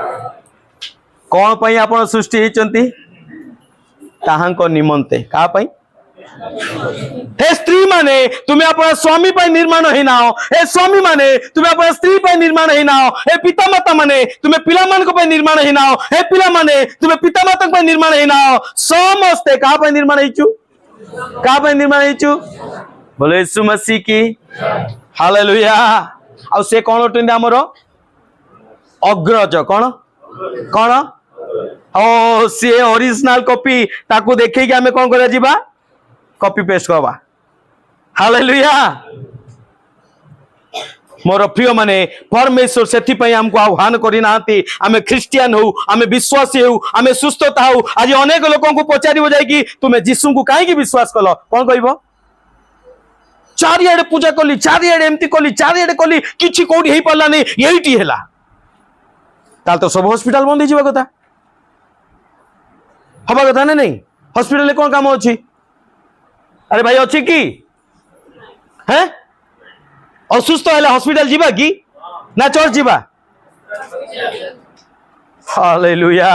कौन पई आपण सृष्टि हेचंती? ताहांको निमंते। का पई? हे स्त्री माने तुम्हें अपना स्वामी पर निर्माण ही ना हो। हे स्वामी माने तुम्हें अपना स्त्री पर निर्माण ही ना हो। हे पिता माता माने तुम्हें पिला मान को पर निर्माण ही ना हो। हे पिला माने तुम्हें पिता माता पर निर्माण ही ना हो। समस्ते का पर निर्माण हेचु? का पर निर्माण हेचु? बोले यीशु मसीह की हालेलुया। आ से कोन होतंदी हमरो? अग्रज। कोन कोन? ओ से ओरिजिनल कॉपी ताकू देखै कि हमें कोन करा जिबा? कॉपी पेस्ट करवा। हालेलुया। मोर प्रिय माने परमेश्वर सेति पई हमको आह्वान करि नांती। आमे ख्रिस्टियन हो, आमे विश्वासी हो, आमे सुस्थता हो। आज अनेक लोगों को पचारिबो जाय कि तुमे यीशु को काहे कि विश्वास कलो? कोन कहबो? चारियाडे पूजा कली, चारियाडे एमती कली, चारियाडे कली, किछि कोडी हेई पल्ला नै, एईटी हेला। ताल तो सब हॉस्पिटल बंद हिजिबा कथा। हबा कथा नै नहीं। हॉस्पिटल ले कोन काम अछि? अरे भाई अच्छी की है असुस्थ है हॉस्पिटल जीवा की ना चर्च जीवा? हालेलुया।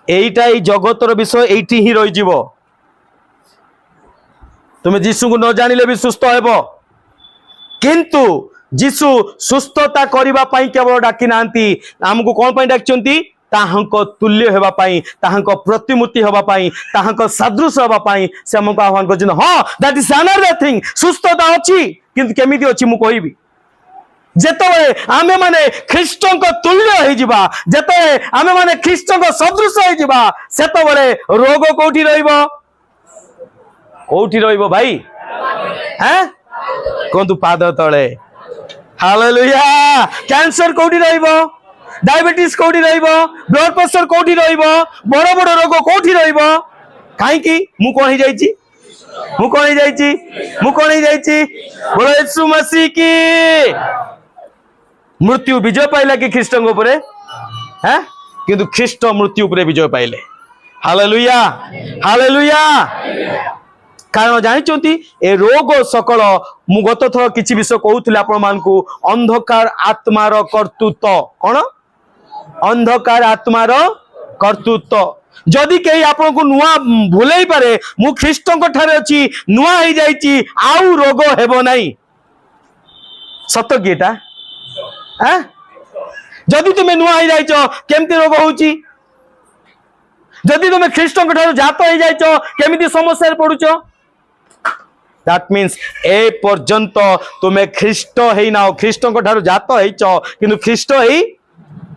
एईटा ई जगतर विषय एईटी ही रही जीवो। तुम जीशु को न जानिले भी सुस्थ हेबो। किंतु जीशु सुस्थता करिबा पई केवल डाकी नांती, हमको कोन पई डाकचंती? ताहांको तुल्य हेबा पाई, ताहांको प्रतिमूर्ति हेबा पाई, ताहांको सदृश हेबा पाई से हमको आह्वान करछन। हां दैट इज अनदर थिंग। सुस्थता अछि किंतु केमिति अछि मु कहिबी। जेतबे आमे माने ख्रीष्टन को तुल्य हे जिबा, जेतबे आमे माने ख्रीष्टन को सदृश हे जिबा, सेतबे रोग कोठी रहइबो? कोठी रहइबो भाई? हैं कोंतु पाद तळे। हालेलुया। कैंसर कोठी रहइबो? डायबिटीज कोठी रहइबो? ब्लड प्रेशर कोठी रहइबो? बड़ बड़ रोग कोठी रहइबो? काहे कि मु कोन हे जाईची? मु कोन हे जाईची? मु कोन हे जाईची? बोलो यीशु मसीह की। मृत्यु विजय पाइला कि ख्रीष्टन ऊपर? हैं किंतु ख्रीष्ट मृत्यु ऊपर विजय पाइले। Hallelujah hallelujah. कारण जानिचंती ए रोग सकल मु गत थर किछि विषय कहउथिले आपण मानकू। अंधकार आत्मार कर्तृत्व। कोन? अंधकार आत्मार कर्तृत्व। जदि कहीं आपन को नुआ भूलई पारे मु ख्रीष्ट ठारे अच्छी नुआ हो जाइए आउ रोग हेबो नहीं सत किएटा जदि तुम्हें नुआ हो जाइच केमती रोग होउची जदि तुम्हें ख्रीष्ट ठारे जात हो जाइच केमिति समस्या पड़ुच दैट मीन्स ए पर्यंत तुम्हें ख्रीष्ट है ना ख्रीष्ट ठारे जात होइच किंतु ख्रीष्ट है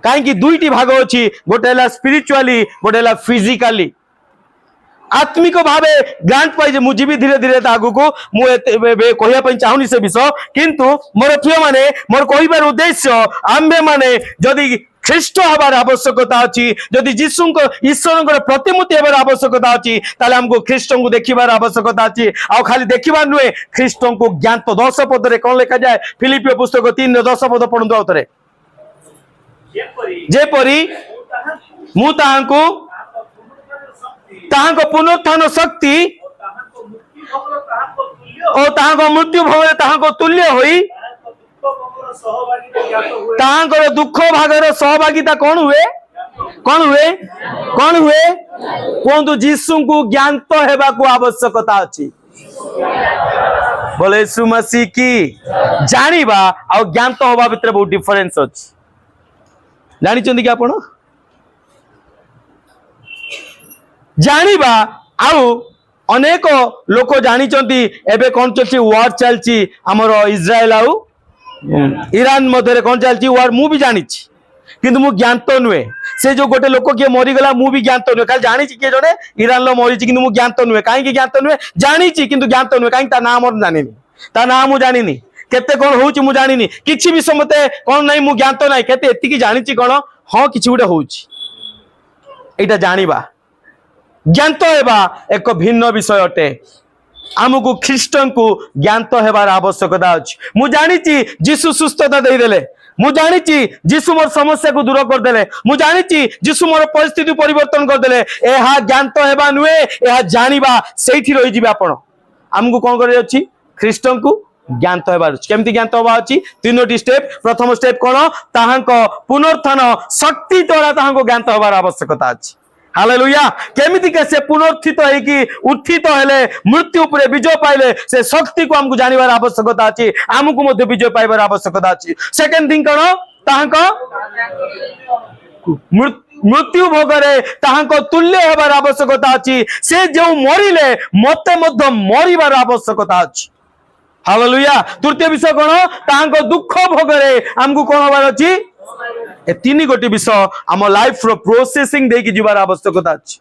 कहीं दुईटी भाग अच्छी गोटे स्पिरिचुअली गोटे फिजिकली आत्मिक भाव ग्रांट पाई मुझे धीरे धीरे आगु को मुझे चाहूनी से विषय किंतु मोर प्रिय माने मोर कहबार उद्देश्य आम्भे माने जदि ख्रीष्ट हबार आवश्यकता अच्छी जदि जीशु ईश्वर प्रतिमूर्ति हबार आवश्यकता अच्छी ताले हमको ख्रीष्ट को देखिबार आवश्यकता अच्छी आ खाली देखिबार नुहे ख्रीष्ट को ज्ञान तो 10 पद कौन लिखा जाए फिलिपियो पुस्तक 3:10 पद पढ़ु आउथरे जेपरी मु ताहांको पुनरुत्थान शक्ति और ताहांको मृत्यु भोगरे ताहांको तुल्य होई ताहांको दुख भागर सहभागिता कौन हुए कहतु जीशु को ज्ञात हेबा को आवश्यकता अच्छी बोले यीशु मसीह की जानिबा आ ज्ञात होबा भितर बहुत डिफरेंस अच्छी जानी कि आपण जानिबा आउ अनेक लोक जानी एबे कौन चलती वार चलती आमर इज्राएल आउ ईरान मध्य कौन चलती वार मु भी जानी किंतु मु ज्ञात नुहे से जो गोटे लोक किए मरीगला मु भी ज्ञात नुहे खाली जानी किए जड़े ईरान लो मरी कि मु ज्ञात नुहे कहीं ज्ञात नुहे जानी किंतु ज्ञात नुहे कहीं ना मोर जानी ता ना मु जानी केते कौन होउची मु जानिनी किछि भी समते कौन नहीं मु ज्ञात नहीं केते एतिकी जानिछि कौन हाँ किछि गुटे होउची एटा जानिबा ज्ञात हेबा एक भिन्न विषय अटे आमको ख्रीष्टन को ज्ञात हेबार आवश्यकता अछि मु जानिछि जीशु सुस्थता दे देले मु जानिछि जीशु मोर समस्या को दूर कर देले मु जानिछि जीशु मोर परिस्थिति परिवर्तन कर देले एहा ज्ञात हेबा नुहे एहा जानिबा सेठी रहि जिबे आपण आमको कोन करे अछि ख्रीष्टन को ज्ञात होबार केमती ज्ञात होबा अछि तीनोटी स्टेप प्रथम स्टेप कोन ताहांको पुनरुत्थान शक्ति द्वारा ताहांको ज्ञात होबार आवश्यकता अछि हालेलुया केमिति के से पुनरुत्थित है कि उत्थित हेले मृत्यु उपरे विजय पाइले से शक्ति को हमको जानिबार आवश्यकता अछि हमको मध्ये विजय पाइबार आवश्यकता अछि सेकंड थिंग कोन ताहांको मृत्यु भोगरे ताहांको तुल्य हेबार आवश्यकता अछि से जो मरिले मते मध्ये मरिबार आवश्यकता अछि हालेलुया तृतीय विषय कोन ताहांको दुख भोगरे हमको कोन हबार अछि ए तीन गोटी विषय आम लाइफ रो प्रोसेसिंग देकी जिबार आवश्यकता अछि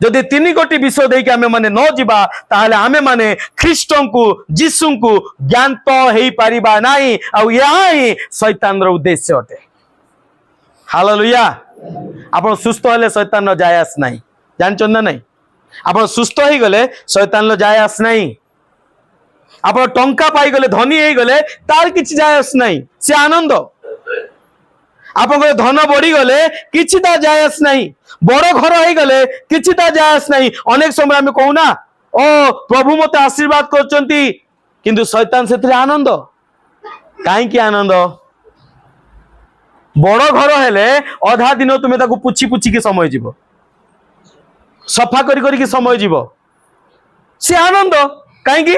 जदि तीन गोटी विषय देकी आमे माने न जिबा ताहाले आमे माने ख्रीष्टन को जीशु को ज्ञात हेई परिबा नाही आ यहा ही शैतान रो उद्देश्य अटे हालेलुया आपण सुस्थ हेले शैतान रो जायस नाही जानछन ना नाही आपण सुस्थ हेई गले शैतान रो जायस नाही आप टंका पाई गले धनी हो गले तार किछि जायस नहीं से आनंद आप धन बढ़ी गले किछि ता जायस नहीं बड़ घर हो गले किछि ता जायस नहीं अनेक समय आम कहूना ओ प्रभु मते आशीर्वाद करचंती किंतु शैतान से आनंद कहीं आनंद बड़ घर हेले अधा दिन तुम्हें ताको पुछि पुछि के समय जीव सफा करी समय जीव से आनंद कहीं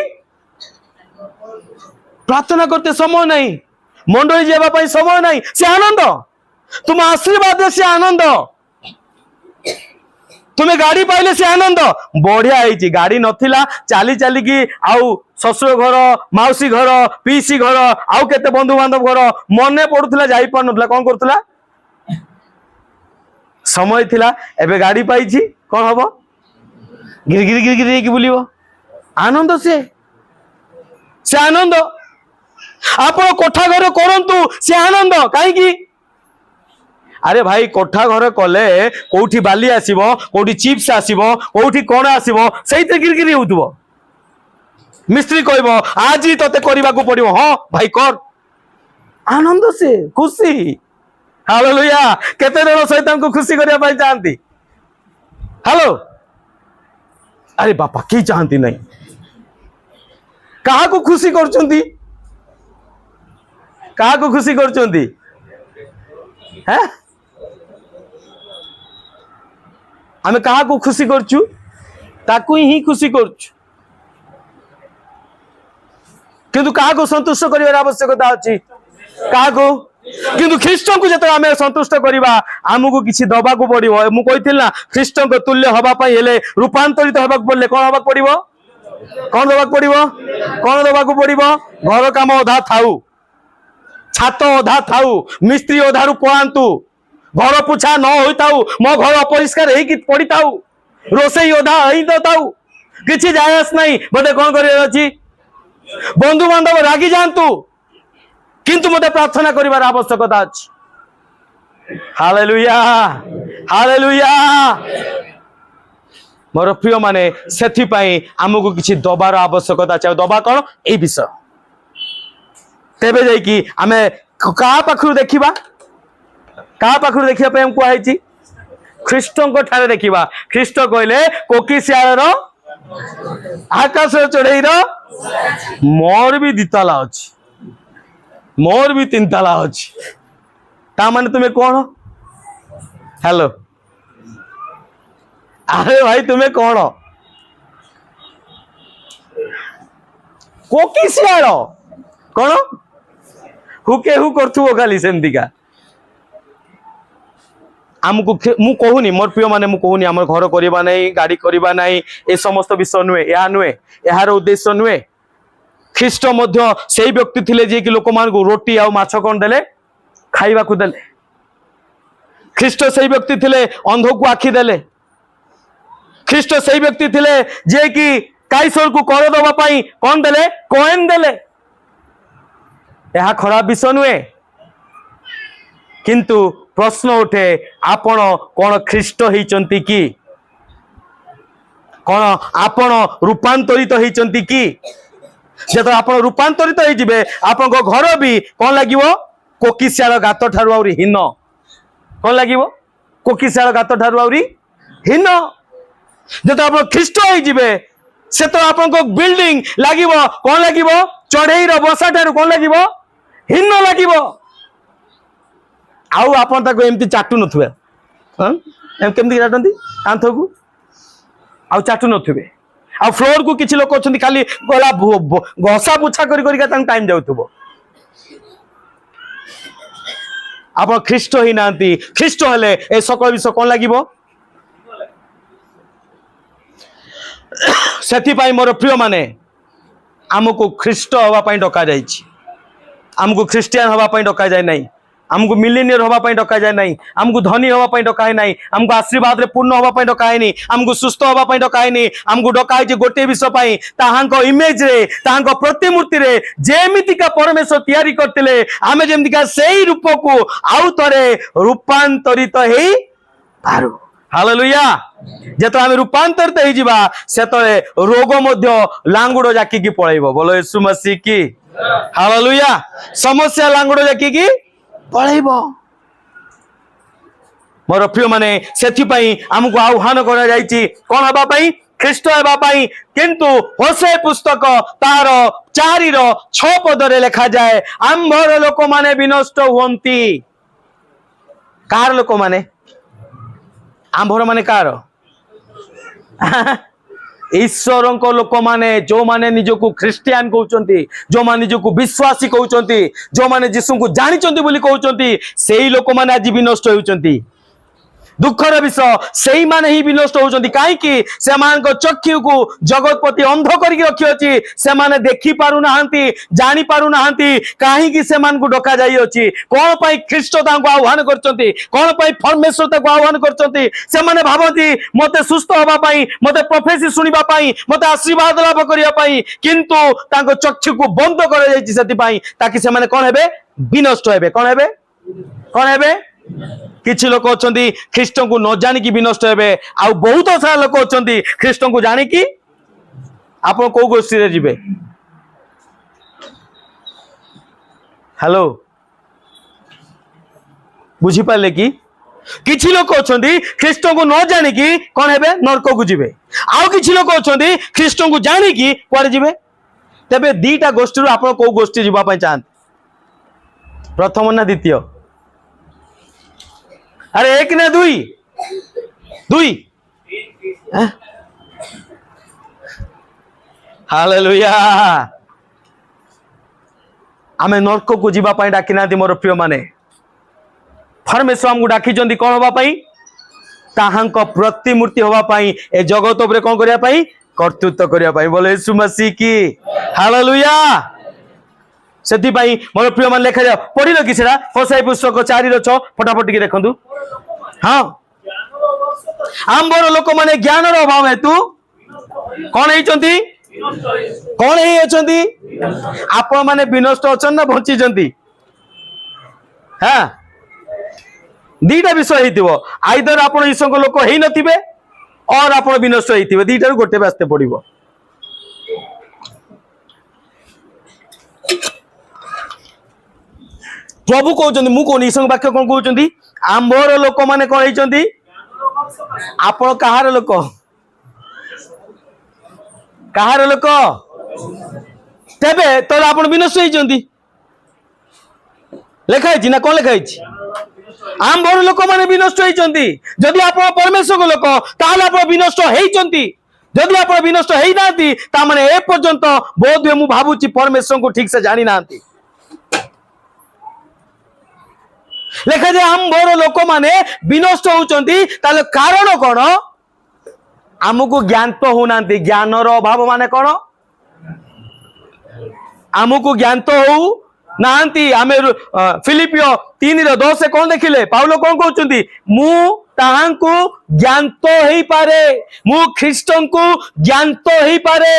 प्रार्थना करते समय नहीं मंडली जावाई समय नहीं से आनंद तुम आशीर्वाद से आनंद तुम्हें गाड़ी पाइले से आनंद बढ़िया है गाड़ी नथिला चाली चाली की आउ ससुर घर मौसी घर पीसी घर आउ केते बंधु बांधव घर मने पड़ुला जाई पार नथला कौन करथला समय थिला एबे गाड़ी पाइछि कौन हबो गिर गिर गिर गिर की बुलिबो आनंद से आनंद आप कोठा घर करंतु से आनंद कहीं अरे भाई कोठा घर कले कोठी बाली आसीबो कोठी चिप्स आसीबो कोठी कोन आसीबो सेते गिरगिरी होतबो मिस्त्री कहबो आज ही तते करबा को पड़िबो हां भाई कर आनंद से खुशी हालेलुया केते जण शैतान को खुशी करिया पाई चाहंती हेलो अरे बापा की चाहंती नहीं कहा को खुशी करचंती कहा को खुशी करचंती हैं आमे कहा को खुशी करछु ताकू ही खुशी करछु किंतु कहा को संतुष्ट करिवार आवश्यकता अछि कहा को किंतु ख्रीष्ट को जते आमे संतुष्ट करिबा हमकु किछि दबा को पड़िबो मु कहिथिल ना ख्रीष्ट को तुल्य हबा पई हेले रूपांतरित हबा को पड़ले कोन हबा पड़िबो कोन दबा पड़िबो कोन दबा को पड़िबो घर काम अधा थाउ छात अधा थाउ मिस्त्री अधारु पळांतु घर पुछा न होइताउ मो घर अपरिष्कार हेई कि पड़िताउ रोसई अधा हेई दताउ किछि जायस नहीं मते कोन करियो अछि बंधु बांधव रागी जानतु किंतु मते प्रार्थना करिवार आवश्यकता अछि हालेलुया हालेलुया मोर प्रिय माने सेथि पई हमकु किछि दबार आवश्यकता अछि दबा कोन ए विषय तेबे जाई कि आमे का पाखरु देखिबा का पाखरु देखिया पे हम कोइ छि ख्रीष्ट को ठारे देखिबा ख्रीष्ट कहले कोकिसियार रो आकाश चढ़ई रो मोर भी दिताला अछि मोर भी तीन ताला अछि ता माने तुम्हें कौन हेलो अरे भाई तुम्हें कौन कोकिसियार कौन हुके हु करथुओ खाली सेमती का आमको मु कहूनी मोर प्रिय माने मु कहूनी हमर घर करबा नहीं गाड़ी करबा नहीं ए समस्त विषय नुए या नुए यार उद्देश्य नुए ख्रीष्ट मध्य से व्यक्ति थिले जे कि लोक मान को रोटी आ माछ कोन देले खाइबा को देले ख्रीष्ट से व्यक्ति थिले अंध को आखि देले ख्रीष्ट से व्यक्ति थिले जे कि काइसर को कर दबा पई कोन देले कॉइन देले यह खराब विषय नुए किंतु प्रश्न उठे आपण कोन ख्रीष्ट होइचंती कि कोन आपण रूपांतरित होइचंती कि जब आप रूपांतरित हो आप घर भी कौन लगे कोकिसियार गात ठारू आउरी हीन कौन लगे कोकिसियार गात ठारू आउरी हीन जब आप ख्रीष्ट हो से तो आप बिल्डिंग लगे कौन लगे चढ़ई बसा ठारू कौन लगे हीन लगे आउ आप एमती चाटू नुवे केमती चाटती कांथ को आउ चाटू नुवे आ फ्लोर को किसी लोक अच्छा खाली गला घसा पोछा कर टाइम जाऊ आप ख्रीष्ट ही ना ख्रीष्ट हेले ए सकल विषय कौन लगे से मोर प्रिय माने आमको ख्रीष्ट हवापाई डका जाए आमको ख्रीस्टियन हवापाई डका जाए नहीं आमको मिलिनियर हवापाई डका जाए नहीं आमको धनी हवापाई डका है नहीं आमको आशीर्वाद रे पूर्ण हवापाई डका है नहीं आमको सुस्थ हवापाई डका है नहीं आमको डका है गोटे विषय पाई ताहांको इमेज रे ताहांको प्रतिमूर्ति रे जेमितिका परमेश्वर तैयारी करतिले आमे जेमितिका सेही रूप को आउ तरे रूपांतरित हेई पारू हालेलुया जेतो आमे रूपांतरित हेई जिबा सेतरे रोग मध्य लांगुडो जाकी की पळैबो बोलो यीशु मसीह की हालेलुया समस्या लांगुडो जाकी की पळैबो मोर प्रिय माने सेथि पई हमको आह्वान करा जायछि कोन हबा पई ख्रीष्ट हबा पई किंतु होसे पुस्तक तार 4:6 पद रे लिखा जाए आंभर लोक माने विनष्ट होंती कार लोक माने आंभर माने कार ईश्वर लोक माने जो माने निजको ख्रिस्टियन कहउचंती जो माने निजको विश्वासी कहउचंती जो माने यीशु को जानिचंती बोली कहउचंती सेही लोक माने आज विनष्ट होउचंती दुखर विषय से माने ही विनष्ट होउचंती काहे कि से मान को चक्षु को जगतपति अंध करके रखी अछि से माने देखि पारु नाहंती जानि पारु नाहंती काहे कि से मान को डका जाई अछि कोन पई ख्रीष्ट तांको आह्वान करचंती कोन पई परमेश्वर तांको आह्वान करचंती से माने भाबंती मते सुस्थ होबा पई मते प्रोफेसी सुनिबा पई मते आशीर्वाद लाभ करिया पई किंतु तांको चक्षु को बंद कर जाई सेति पई ताकि से माने कोन हेबे विनष्ट हेबे कोन हेबे किछि लोक अछंती ख्रीष्ट को न जानि कि विनष्ट हेबे आ बहुत सारा लोक अछंती ख्रीष्ट को जानि कि आपण को गोष्ठी रे जिबे हेलो बुझी पाले कि किछि लोक अछंती ख्रीष्ट को न जानि कि कोन हेबे नरक को जिबे आ किछि लोक अछंती ख्रीष्ट को जानि कि कोरे जिबे तबे दीटा गोष्ठी रो आपण को गोष्ठी जिबा पय चाहत प्रथम ना द्वितीय अरे एक ना दुई हालेलुया आमे नरक को जीवा पाई डाकी ना मोर प्रिय माने परमेश्वर हमको डाकी कौन हवा पाई ताहांक प्रतिमूर्ति हवा पाई ए जगत उपरे कौन करिया पाई कर्तृत्व करिया पाई बोले यीशु मसीह की हालेलुया सेति पाई मोर प्रिय मान लेखा जा पढ़िलो कि सेरा होसाई पुस्तक 4:6 फटाफट के देखंतु हां आंबर लोक माने ज्ञान रो अभाव हेतु कौन हेचंती कौन हे अछंती आपण माने विनष्ट अछन ना बंची जंती हां दीटा विषय हेतिबो आइदर आपण ईश्वर लोक हेई नथिबे और आपण विनष्ट हेतिबे दीटा रु गोटे बास्ते पड़िबो प्रभु कहउचंदी मु कोन ईश्वर वाक्य कोन कहउचंदी आंबर लोक माने कोन हेचंती आपण कहार लोक कहार लोक तेबे तो आपण विनष्ट हेचंती लेखा हेछि ना कोन लेखा हेछि आंबर लोक माने विनष्ट हेचंती जदि आपण परमेश्वर को लोक ताले आपण विनष्ट हेचंती जदि आपण विनष्ट हेई नांती ता माने ए पर्यंत बोध मु भाबुची परमेश्वर को ठीक से जानि नांती लेखा जे आंबर लोक माने विनष्ट होचंती ताले कारण कोन आमको ज्ञान तो होना ज्ञान रो अभाव माने कोन आमको ज्ञान तो हो नांती आमे फिलिपियो 3:10 से कौन देखिले पाउलो कौन कहउचंती मु ताहांकु ज्ञान तो हेई पारे मु ख्रीष्टन को ज्ञान तो हेई पारे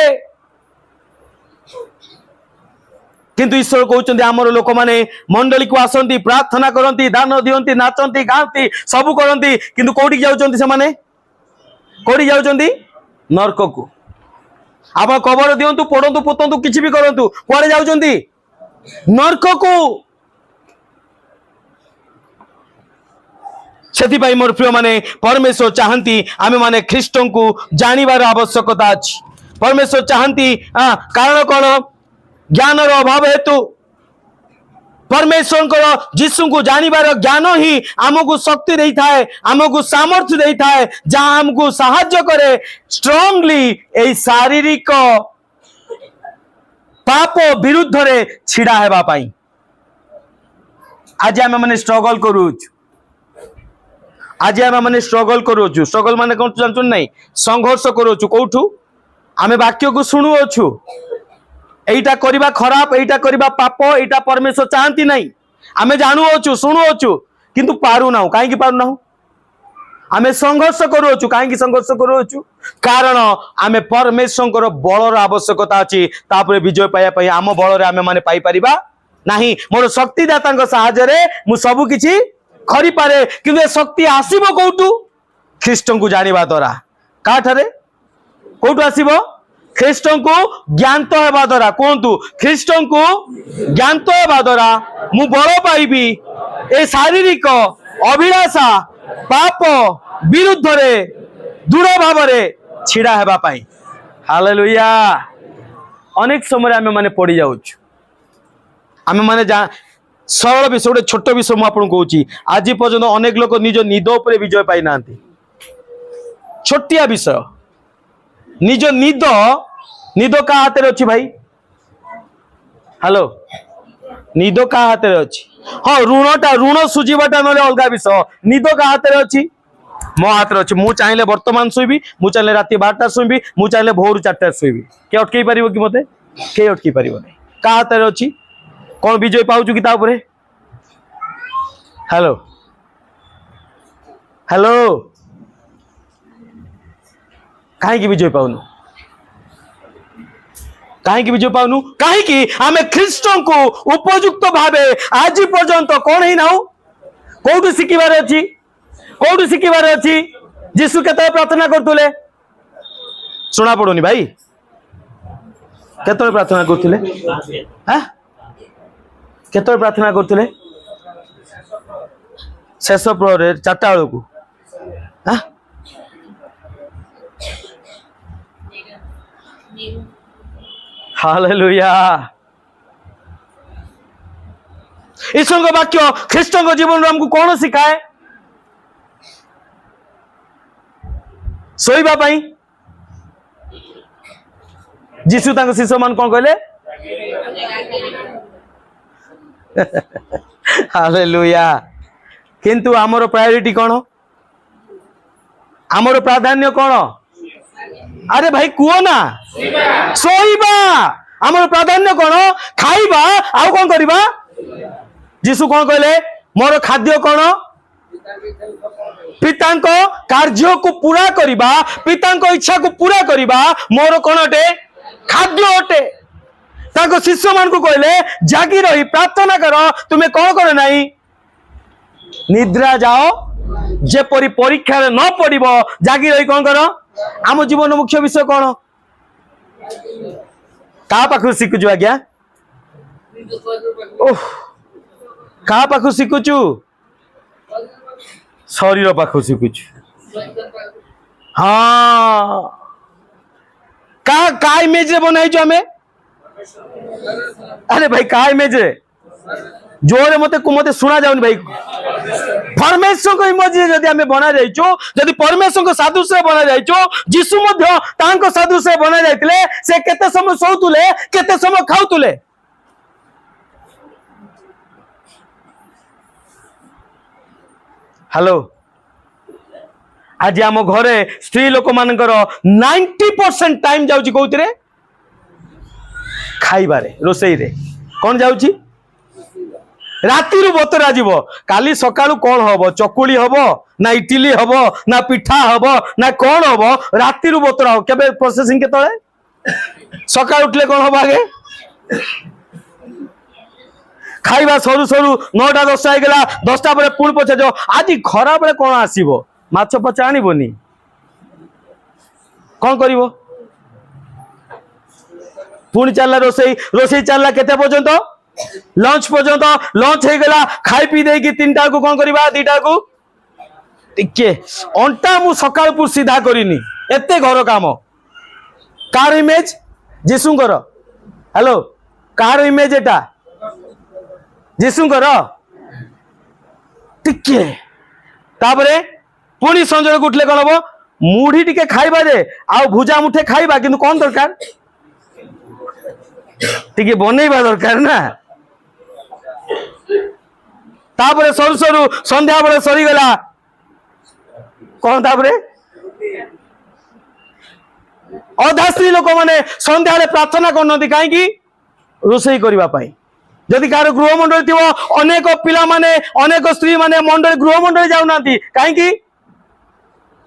किंतु ईश्वर कहउचंती हमर लोक माने मंडली को आसंती प्रार्थना करंती दान दियंती नाचंती गांती सब करंती किंतु कोठी जाउचंती से माने कोठी जाउचंती नरक को आप कबर दियंतु पड़ंतु पुतंतु किछि भी करंतु कोड़े जाउचंती नरक को सेति भाई मोर प्रिय माने परमेश्वर चाहंती आमे माने ख्रीष्टन को जानिबार आवश्यकता अछि परमेश्वर चाहंती कारण कोन ज्ञान रो अभाव हेतु परमेश्वर को जीसु को जानिबार ज्ञान ही आमको शक्ति देई थाए आमको सामर्थ्य देई थाए जहां हमको सहायता करे स्ट्रांगली ए शारीरिक पाप विरुद्ध रे छिड़ा हेबा पाई आज आमे माने स्ट्रगल करूछु आज आमे माने स्ट्रगल करूछु स्ट्रगल माने कोन जानछु नहीं संघर्ष करूछु कोठु आमे वाक्य को सुनुछु एटा करिबा खराब एटा करिबा पाप एटा परमेश्वर चाहंती नहीं आमे जानुछु सुनुछु किंतु पारु नाउ काहे की पारु नाउ आमे संघर्ष करूछु काहे की संघर्ष करूछु कारण आमे परमेश्वर बलर आवश्यकता अछि तापरे विजय पाया पई आम बल रे आमे माने पाई परिबा नाही मोर शक्ति दातांग सहायता रे मु सब किछि करि पारे किंतु ए शक्ति आसीबो कोठु ख्रीष्टन को जानिबा द्वारा काठारे कोठु आसीबो ख्रीष्टन को ज्ञान तो हेबा द्वारा कहतु ख्रीष्टन को ज्ञान तो हेबा द्वारा मु बल पाइबी ए शारीरिक अभिलाषा पाप विरुद्ध रे दृढ़ भाव रे छिड़ा हेबा पाई हालेलुया अनेक समय आमे माने पड़ी जाउछु आमे माने सरल विषय गोटे छोट विषय मु आपन कहूची आज पर्यंत अनेक लोक निज निद उपरे विजय पाई नांती छोटिया विषय निज निद निद का हाथ रे अछि भाई हेलो निद का हाथ रे अछि हाँ ऋण सुझीबाटा नले अलगा विषय निद का हाथ रे अछि मो हाथ रे अछि मु चाहिले वर्तमान सोइबी मु चाहिले राति 12टा सोइबी मु चाहिले भोर 4टा सोइबी के अटकै परिबो कि मते के अटकै परिबो नै का हाथ रे अछि कौन विजय पाउछु कि ता ऊपर हेलो हेलो काहे की विजय पाउनु काहे की विजय पाउनु काहे की आमे ख्रीष्टन को उपयुक्त भावे आज पर्यंत कोन ही नाउ कोठु सिकिबार अछि जीसु केते प्रार्थना करतुले सुना पड़ोनी भाई केते प्रार्थना करतुले हां केते प्रार्थना करतुले शेष प्रहरे 4टा बेल को हां हालेलुया ईश्वर का वाक्य ख्रीष्टन जीवन हमको कौन सिखाए शोइबा पई जीशु तांको शिष्य मान कोन कहले हालेलुया किंतु आमर प्रायोरिटी कौन आमर प्राधान्य कौन अरे भाई कुओ ना सोइबा आमर प्राधान्य कौन खाइबा आउ कौन करिबा जीशु कौन कहले मोर खाद्य कौन पितांको कार्य को पूरा करिबा पितांको इच्छा को पूरा करिबा मोर कौन अटे खाद्य अटे ताको शिष्य मान को कहले जागी रही प्रार्थना करो तुम्हें कौन करे नहीं निद्रा जाओ जेपरी परीक्षा न पड़िबो जागी रही कौन करो आम जीवन मुख्य विषय कौन का पाखु शिखुचु आज्ञा ओह का पाखु शिखुचु शरीर पाखु शिखुचु हाँ का इमेज रे बनाई हमें अरे भाई का इमेज रे जोरे मते सुना जाउनी भाई परमेश्वर को इमेज जदि हमें बना जाइचो जदि परमेश्वर को सादृश्य बना जाइचो जीशु मध्य तांको सादृश्य बना जाइतले से केते समय सोउतुले केते समय खाउतुले हेलो आज आम घरे स्त्री लोक मानकर 90% टाइम जाउची कोउतरे खाइबारे रोसई रे कौन जाउची राति रु बतरा जीवो काली सकाळु कौन हबो चकुली हबो ना इडली हबो ना पिठा हबो ना कौन हबो राति रु बतरा हो केबे प्रोसेसिंग के तळे सकाळ उठले कौन हबो आगे खाइबा सरू सरू 9टा 10टा हो गला 10टा पर पुण पछे जो आज खरा बेले कौन आसीबो माछ पचा आनिबोनी कौन करिवो पुणी चलला रोसई चलला केते पर्यंत लंच पर्यंत लंच हो गला खाई पी दे 3टा को कौन करबा 2टा को टिके अंटा मु सकाळ पु सीधा करिनी एते घर काम कार इमेज जीसुंकर हेलो कार इमेज एटा जीसुंकर टिके तापरे पुणी संजय को उठले कौन हम मुढ़ी टिके खाइबा दे आ भुजा मुठे खाइबा किंतु कौन दरकार टिके बनैबा दरकार ना तापरे सरू सरू संध्या बेले सरी गला कौन तापरे अधा स्त्री लोक माने संध्या प्रार्थना करना कहीं रोसई करबा पाई जदि कार गृह मंडल थी अनेक पिला माने अनेक स्त्री माने मंडल गृह मंडल जाऊना कहीं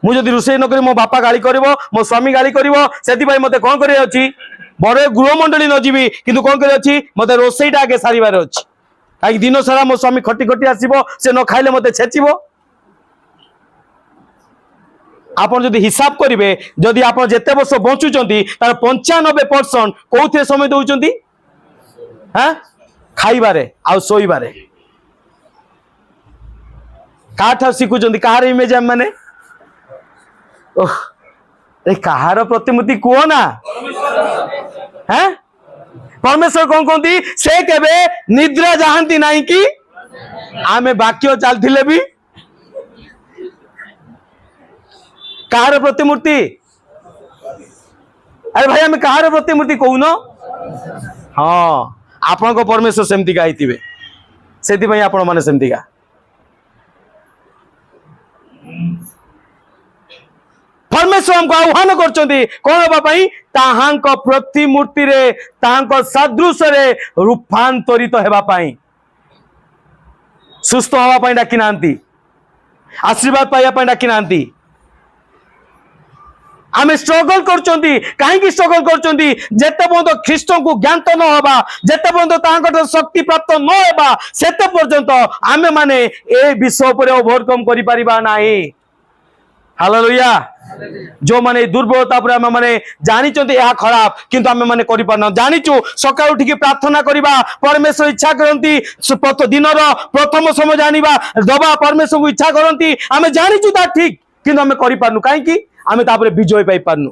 मुझे रोसई न करी मो बापा गाली करिवो मो स्वामी गाली करिवो सेति भाई मते कोन करे अछि बड़े गृह मंडली न जीवी किंतु कोन करे अछि मते रोसईटा आगे सारिबार अछि काई दिन सारा मो स्वामी खटी खटी आसीबो से न खाइले मते छेचिबो आपण जदि हिसाब करिवे जदि आपण जेते वर्ष बंचुचंती तार 95% कोउथे समय दउचंती हां खाइबारे आ सोइबारे काठा सिखुचंती कार इमेज माने ओह ए कहार प्रतिमूर्ति कुह ना हैं परमेश्वर कौन कहती से केबे निद्रा जाहांती नहीं कि आमे वाक्य चलथिले भी कहार प्रतिमूर्ति अरे भाई आमे कहार प्रतिमूर्ति कहून हाँ आपण को परमेश्वर सेमती का आइतिबे सेति भाई आपण माने सेमती का परमेश्वर हमको आह्वान करचंती कौन हबा पई ताहांको प्रतिमूर्ति रे ताहांको सदृश रे रूपांतरित हेबा पई सुस्थ हवा पई डाकी नांती आशीर्वाद पाइया पई डाकी नांती आमे स्ट्रगल करचंती काहे स्ट्रगल करचंती जेते पर्यंत ख्रीष्ट को ज्ञात न होबा जेते पर्यंत ताहांको शक्ति प्राप्त न होबा सेते पर्यंत आमे माने ए विषय पर ओवरकम करि परिबा नाही हालेलुया जो माने दुर्बलता पर आमे माने जानि चंती या खराब किंतु आमे माने करि पारना जानिचु सकाळ उठी प्रार्थना करिबा परमेश्वर इच्छा करंती दिनर प्रथम समय जानिबा दबा परमेश्वर को इच्छा करंती आमे जानिचु ता ठीक किंतु आमे करि पारनु काहे कि आमे तापरे विजय पाई पारनु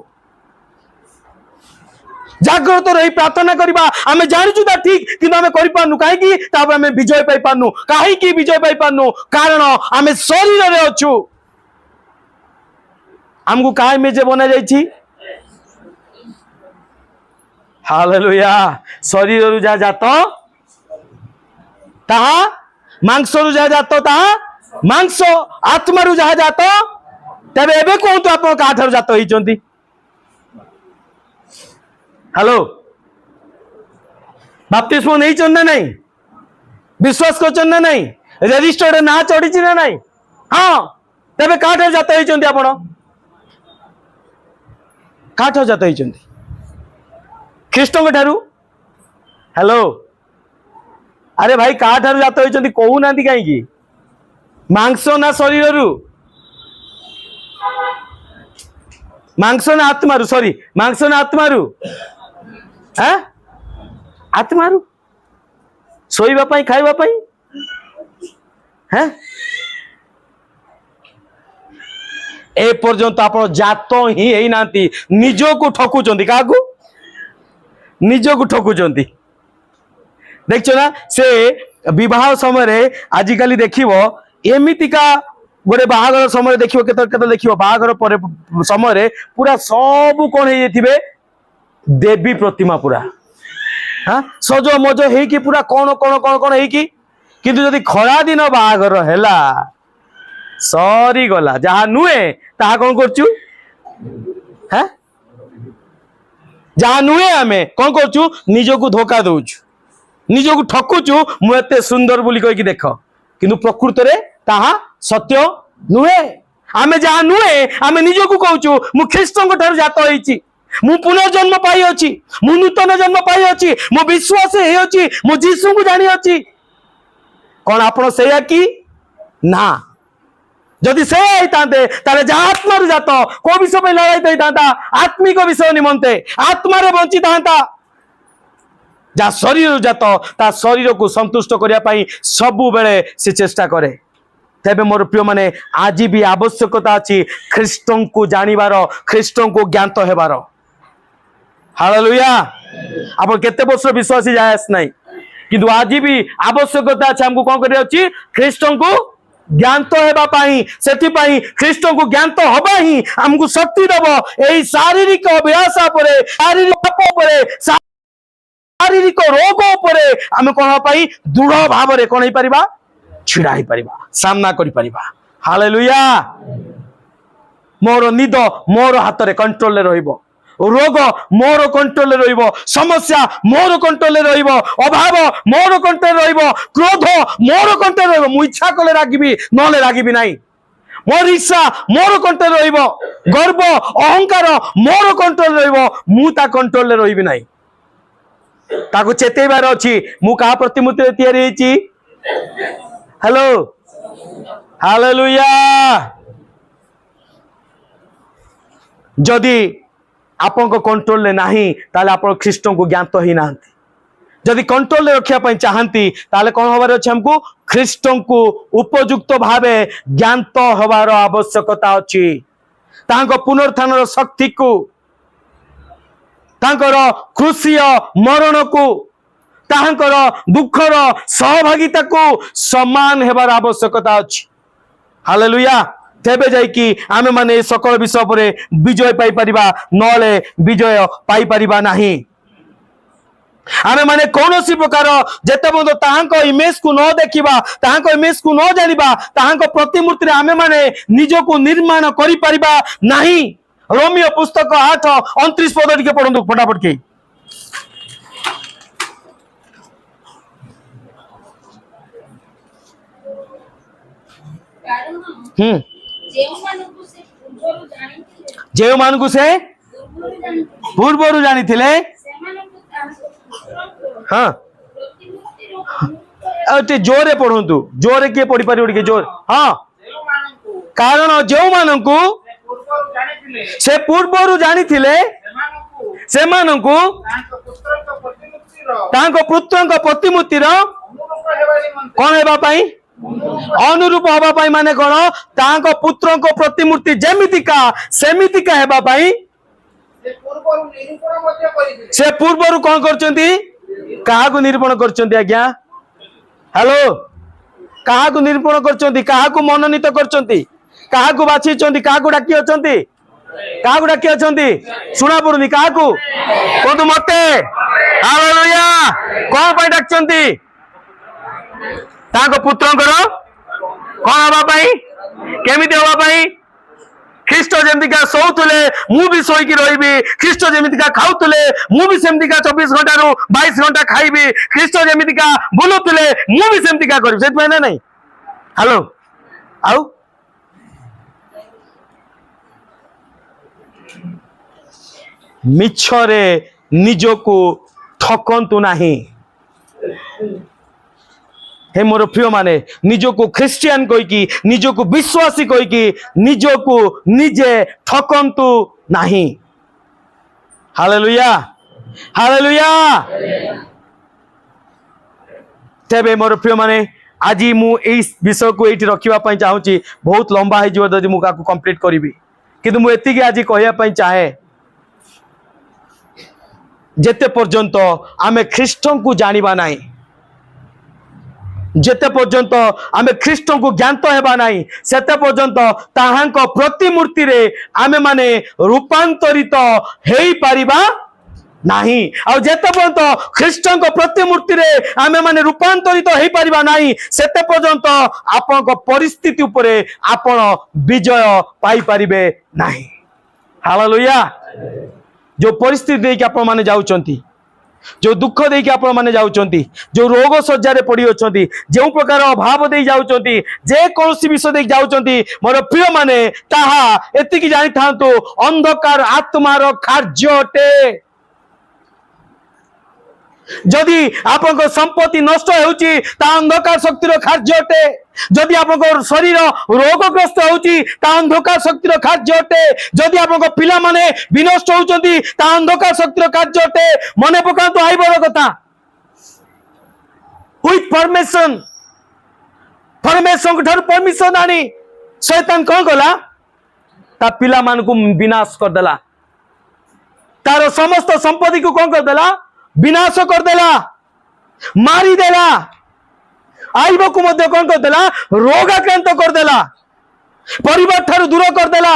जागृत रही प्रार्थना करिबा आमे जानिचु ता ठीक किंतु आमे करि पारनु काहे कि तापरे आमे विजय पाई पारनु काहे कि विजय पाई पारनु कारण आमे शरीर रे अछु हमको का इमेज बना जाइछि हालेलुया शरीर रु जा जात ताहा मांस रु जा जात ताहा मांस आत्मा रु जा जात तबे एबे कहतु आप का ठार जात होइचंती हेलो बाप्तिस्म नहीं चंदा नहीं विश्वास करछन ना नहीं रजिस्टर्ड ना चढ़ी ना नहीं हाँ तबे का ठार जात होइचंती आपण का ठार जात होइचंती ख्रीष्ट ठारू हेलो अरे भाई का ठारू जात होइचंती कहू नांती काई की मांस ना शरीर रु मांस ना आत्मा रु सॉरी मांस ना आत्मा रु हाँ आत्मा रु सोईबा पाई खाइबा पाई हैं ए पर्यंत आप जात ही है नांती निजो को ठकुचंती काकू निजो को ठकुचंती देखो ना से विवाह समय आजिकली देखिबो एमितिका गोटे बाहागर समय देखिबो केते देखिबो बाहागर पर समय पूरा सब कोन हे थिबे देवी प्रतिमा पूरा हाँ सज मज हेकी पूरा कौन कौन कौन कौन हेकी किंतु जदि खरा दिन बाहागर हैला सरी गला जहा नुए ताहा कौन करचु हैं जहा नुए आमे कौन करचु निजो को धोखा दउछु निजो को ठकुचु मु एते सुंदर बोली कहि देख किंतु प्रकृत रे ताहा सत्य नुहे आमे जहा नुहे आमे निजो को कहचु मु ख्रीष्टन ठार जात होइची मु पुनर्जन्म पाई अछि मु नूतन जन्म पाई अछि मु विश्वास हे अछि मु जीसु को जानि अछि कोन आपण सेया की ना जदि से आइतांते ताले जा आत्मा रु जात को विषय पे लड़ाई दैतांता आत्मिक विषय निमंते आत्मा रे बंची तांता जा शरीर जात ता शरीर को संतुष्ट करिया पई सबु बेले से चेष्टा करे तेबे मोर प्रिय माने आज भी आवश्यकता अछि ख्रीष्टन को जानिबार ख्रीष्टन को ज्ञात हेबार हालेलुया आप केते वर्ष विश्वासी जायस नहीं किंतु आज भी आवश्यकता अछि हमको कोन करिया अछि ख्रीष्टन को ज्ञात हेबा पाई सेति पाई ख्रीष्टन को ज्ञात होबा ही हमको शक्ति देबो एई शारीरिक अभ्यास परे शारीरिक पाप परे शारीरिक रोग परे हम कोन पाई दृढ़ भाव रे कोन हे परिबा छिड़ा ही परिबा सामना करि परिबा हालेलुया मोर निद मोर हाथ रे कंट्रोल रे रहिबो रोग मोर कंट्रोल रे रहिबो समस्या मोर कंट्रोल रे रहिबो अभाव मोर कंट्रोल रे रहिबो क्रोध मोर कंट्रोल रे रहिबो मु इच्छा कले रागिबी नले रागिबी नाही मोर इच्छा मोर कंट्रोल रे रहिबो गर्व अहंकार मोर कंट्रोल रे रहिबो मु ता कंट्रोल रे रहिबी नाही ताको चेतेबार अछि मु का प्रतिमूर्ति रे तयारी हेची हेलो हालेलुया जदि आपन को कंट्रोल ले नाही ताले आपन ख्रीष्ट को ज्ञात ही नांती जदि कंट्रोल ले रखिया पई चाहंती ताले कोन होबार अछि हमको ख्रीष्ट को उपयुक्त भावे ज्ञात होबार आवश्यकता अछि तांको पुनरुत्थान शक्ति को तांकर क्रूसीय मरण को तांकर दुखर सहभागिता को समान हेबार आवश्यकता अछि हालेलुया तेबे जाई कि आमे माने सकल विषय परे विजय पाई परिबा नले विजय पाई परिबा नाही आमे माने कोनोसी प्रकार जेते बंद ताहांको इमेज को न देखिबा ताहांको इमेज को न जानिबा ताहांको प्रतिमूर्ति रे आमे माने निजो को निर्माण करि परिबा नाही रोमियो पुस्तक 8:29 पद टिके पढंतु फटाफट के जेउ से पूर्वरु जानी थिले हाँ जोरे पढ़ंतु जोरे किए पढ़ी पारि के जोर हाँ कारण जेउ मानकु से पूर्वरु जानी थिले से मानकु तांको पुत्रंको प्रतिमूर्तिर कोन हेबा पाई अनुरूप हवा पाई माने कोन तांको पुत्रंको प्रतिमूर्ति जेमितिका सेमितिका हेबा पाई से पूर्वरु कोन करचंती काहाकु निरूपण करचंती आज्ञा हेलो काहाकु निरूपण करचंती काहाकु मनोनीत करचंती काहाकु बाछीचंती काहाकु डाकी अचंती काकू डाकी अछंती सुना पड़ुनी काकू कहतु मते हालेलुया कौन पाई डाकचंती ताको पुत्रंकर कौन हवा पाई केमिति हवा पाई ख्रीष्ट जमीका शोले मुझे शोक रही ख्रीष्ट जमीका खाऊले मुझे सेमतिका 24 घंटा रु 22 घंटा खाइबी ख्रीष्ट जमीका बुलुले मुझे सेमतिका करी ना नहीं हेलो आउ मिछरे निजको ठकंतु नाही हे मोर प्रिय माने निजको ख्रिस्टियन कहीकि निजको विश्वासी कहीकि निजको निजे ठकंतु नाही हालेलुया हालेलुया तेबे मोर प्रिय माने आज मु एई विषय को एठी रखिबा पई चाहूची बहुत लंबा है जो जदि मु काकू कंप्लीट करिवि किंतु मु एतिकी आज कहिया पई चाहे जेते पर्यंत आमे ख्रीष्टन को जानिबा नाही जेते पर्यंत आमे ख्रीष्टन को ज्ञात हेबा नाही सेते पर्यंत ताहांक प्रतिमूर्ति रे आमे माने रूपांतरित हेई परिबा नाही आ जेते पर्यंत ख्रीष्टन को प्रतिमूर्ति रे आमे माने रूपांतरित हेई परिबा नाही सेते पर्यंत आपन को परिस्थिति उपरे आपन विजय पाई परिबे नाही हालेलुया जो परिस्थिति देके आपण माने जाउचंती जो दुख देके आपण माने जाउचंती जो रोग सज्जारे पड़ी अछंती जो प्रकार अभाव दे जाउचंती जे कोनसी विषय दे जाउचंती मोर प्रिय माने ताहा एतिकी जानि थांतो अंधकार आत्मार कार्य अटे जदि आपन संपत्ति नष्ट होउची ता अंधकार शक्तिर कार्य अटे जदि आपन शरीर रोगग्रस्त होउची ता अंधकार शक्तिर कार्य अटे जदि आपन पिला माने विनष्ट होउचंती ता अंधकार शक्तिर कार्य अटे मने पकांतो आइ बड़ कथा विथ परमिशन परमेश्वर ठार परमिशन आनी शैतान कोन गला ता पिला मान को विनाश कर देला तार समस्त संपत्ति को कोन कर देला विनाश कर देला मारी देला आईब को मध्य कौन कर देला रोगाक्रांत कर देला परिवार ठारू दूर कर देला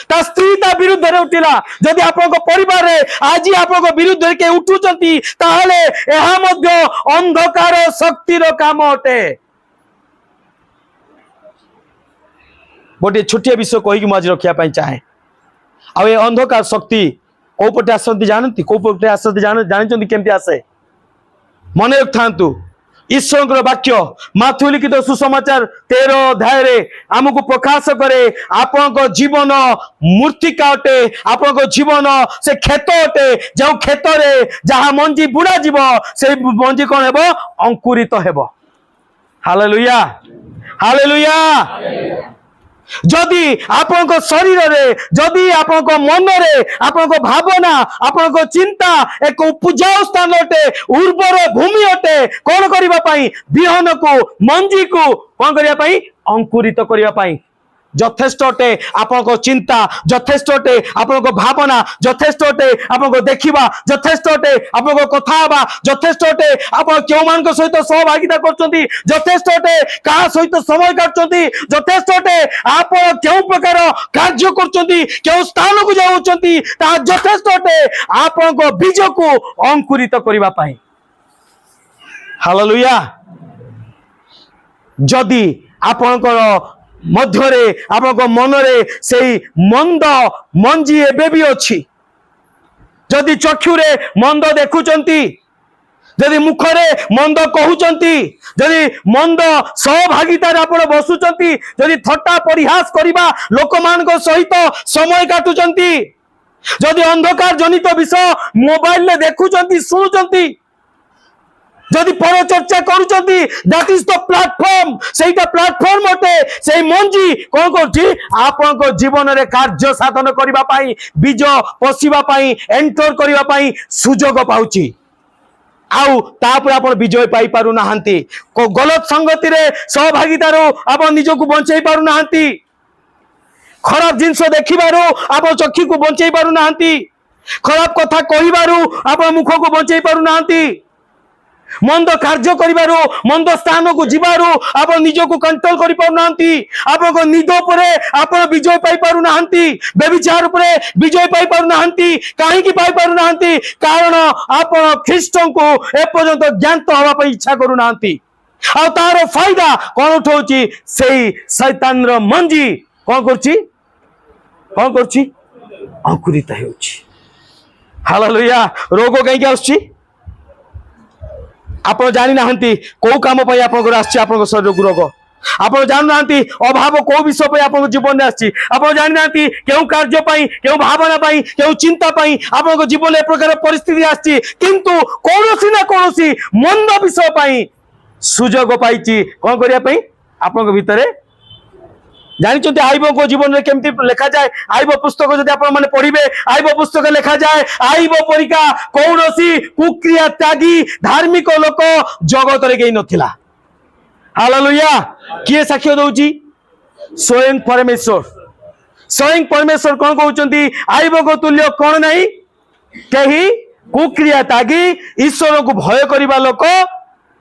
ता स्त्री ता विरुद्ध रे उठिला जदि आपन को परिवार रे आज आपन को विरुद्ध रे के उठुचंती ताहले एहा मध्य अंधकार शक्तिर काम अटे गोटे छोटिया विषय कहि कि म आज रखिया पई चाहे आ ए अंधकार शक्ति को पटे आसती जानती को पटे आसती जानी केमती आसे मन रखु ईश्वर वाक्य माथु लिखित सुसमाचार 13 अध्याय आमको प्रकाश करे आपण जीवन मूर्तिका अटे आपण जीवन से खेत अटे जो खेत रे जहा मंजी बुड़ा जीव से मंजी कौन हेबो अंकुरित हेबो हालेलुया हालेलुया जदि आपन शरीर रे जदि आपन मन रे आपन भावना आपन चिंता एक उपजाऊ स्थान अटे उर्वर भूमि अटे कौन करबा पई बिहन को मंजी को कौन करबा पई अंकुरित करबा पई यथेष्ट अटे आपन चिंता यथेष्ट अटे आपन भावना यथेष्ट अटे आपन देखिबा यथेष्ट अटे आपन कथा हबा यथेष्ट अटे आपन केउ मान सहित सहभागिता करचंती यथेष्ट अटे का सहित समय काटचंती यथेष्ट अटे आपन केउ प्रकार कार्य करचंती केउ स्थान को जाउचंती ता यथेष्ट अटे आपन बीज को अंकुरित करबा पई हालेलुया जदि आपन मध्यरे आपन मन रे से मंद मंजी एबे भी अच्छी जदि चक्षुरे मंद देखुचंती जदि मुखरे मंद कहउचंती जदि मंद सहभागितार आपण बसुचंती जदि थट्टा परिहास करिबा लोक मान सहित समय काटुचंती जदि अंधकार जनित विषय मोबाइल ले देखुचंती सुनुचंती जदि परचर्चा करूचंती दैट इज द प्लेटफॉर्म सेटा प्लेटफॉर्म अटे से मंजी कोन करछि आपन को जीवन रे कार्य साधन करिबा पई बीज पसिबा पई एंटर करिबा पई सुजोग पाउछि आउ तापर आपण विजय पाई पारु नाहंती को गलत संगति रे सहभागितारो आपण निजको बंचै पारु नाहंती खराब जिंस देखिबारो आपण चक्षु को बंचै पारु नाहंती खराब कथा कहिबारो आपण मुख को बंचै पारु नाहंती मंद कार्य करिबारु मंद स्थान को जिबारु आप निज को कंट्रोल करि पाउ नांती आपन निद परे आपन विजय पाई पारु नांती व्यभिचार परे विजय पाई पारु नांती काहे की पाई पारु नांती कारण आपन ख्रीष्ट को ए पर्यंत ज्ञात होवा पई इच्छा करू नांती आ तार फायदा कोन उठौची सेही शैतान रो मंजी कोन करची अंकुरित हेउची हालेलुया रोग कहीं आसुची आप जानी ना कौ कम आप शरीर को रोग आप जानू ना अभाव कौ विषय पे आप जीवन में आसी आप जानी ना क्यों कार्य क्यों भावना क्यों चिंता आप जीवन ए प्रकार परिस्थिति आसी किंतु कौन ना कौन मंद विषय सुजोग पाई कौन करने आप भितर जानते आईब को जीवन में केमती लिखा जाए आईब पुस्तक जब आप पढ़े आईब पुस्तक लिखा जाए आईब परीक्षा कौन कुक्रिया त्यागी धार्मिक लोक जगत रे कहीं नथिला हालेलुया किए साक्ष्य दउची स्वयं परमेश्वर कौन कहउचंती आईब को तुल्य कौन नहीं कहीं कुक्रिया त्यागी ईश्वर को भय करबा लोक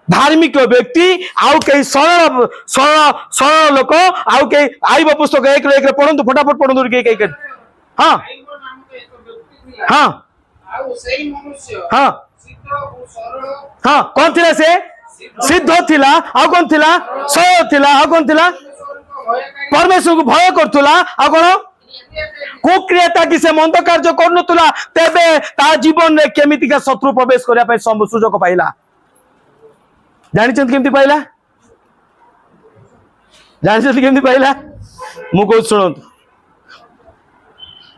धार्मिक व्यक्ति आउ कई सरल सरल सरल लोक आउ कई आईब पुस्तक एक पढ़ु फटाफट पढ़ु हाँ हाँ हाँ हाँ कौन थिला से सिद्ध थिला आ कौन थिला सरल थिला आ कौन थिला परमेश्वर को भय करथुला आ कौन कुक्रियता कि से मंद कार्य करनुला तेबे ता जीवन में केमितिका शत्रु प्रवेश करने सुजोग पाइला जानी केमती पाइला जानी केमती पाइला मु कहूँ शुणु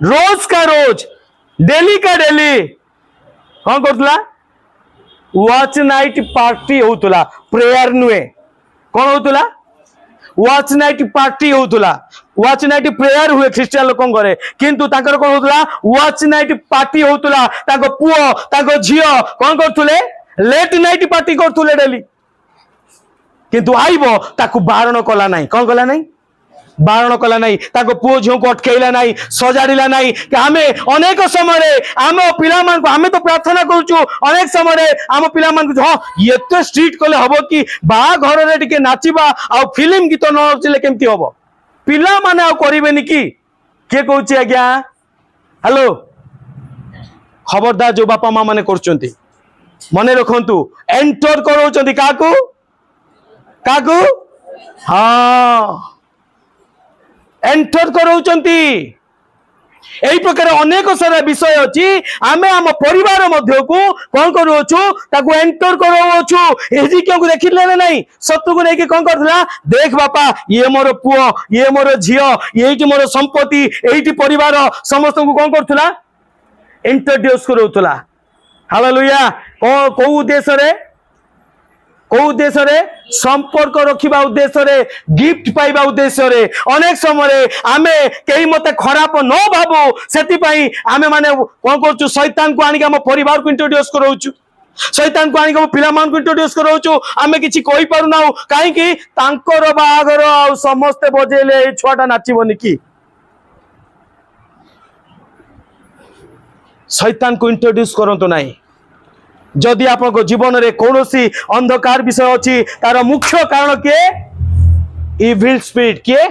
रोज का रोज डेली का डेली कौन करतला वॉच नाइट पार्टी होतला प्रेयर नुए कौन होतला वॉच नाइट पार्टी होतला वॉच नाइट प्रेयर हुए ख्रिस्टियन लोक करे किंतु ताकर कौन होतला वॉच नाइट पार्टी होतला ताको पुओ ताको झियो कौन करथुले लेट नाइट पार्टी करथुले डेली किंतु आईब ताकू बारण कला नहीं कौन कला नहीं बारण कला नहीं ताको पुओ झियो को अटकेला नहीं सजाड़िला नहीं कि आमे अनेक समय आम पिला मान आमे तो प्रार्थना करूछु अनेक समय आम पिला मान हाँ एते स्ट्रीट कले हबो कि बा घर रे टिके नाचिबा आ फिल्म गीत न नचिले केमती हबो पिला माने आ करिवेनी कि के कहूची आज्ञा हेलो खबरदार जो बापा माँ माने करचंती मने रखंतु एंटर करौचंती काकू काकू हाँ एंटर करौचंती एई प्रकार अनेक सारा विषय अच्छी आमे आम परिवार मध्य को कौन करूछु ताकू एंटर करौछु एजी क्यों देखिले ना नहीं शत्रु को लेके कौन करथला देख बापा ये मोर पुओ ये मोर झियो एईटी मोर संपत्ति एईटी परिवार समस्त को कौन करथला इंट्रोड्यूस करौथला हालेलुया को उद्देश्य रे को उद्देश्य रे संपर्क रखिबा उद्देश्य रे गिफ्ट पाइबा उद्देश्य रे अनेक समय आमे कई मते खराब न भाबो सेति पई आमे माने कोन करछु शैतान को आनी हम परिवार को इंट्रोड्यूस करौछु शैतान को आनी हम पिला मान को इंट्रोड्यूस करौछु आमे किछि कहि पारु नाउ काहे कि तांकर बागर आ समस्त बजेले ए छुआटा नाचिबोनी कि शैतान को इंट्रोड्यूस करंतो नाही जदि आप जीवन में कौन अंधकार विषय अच्छी तार मुख्य कारण किए इविल स्पिरिट किए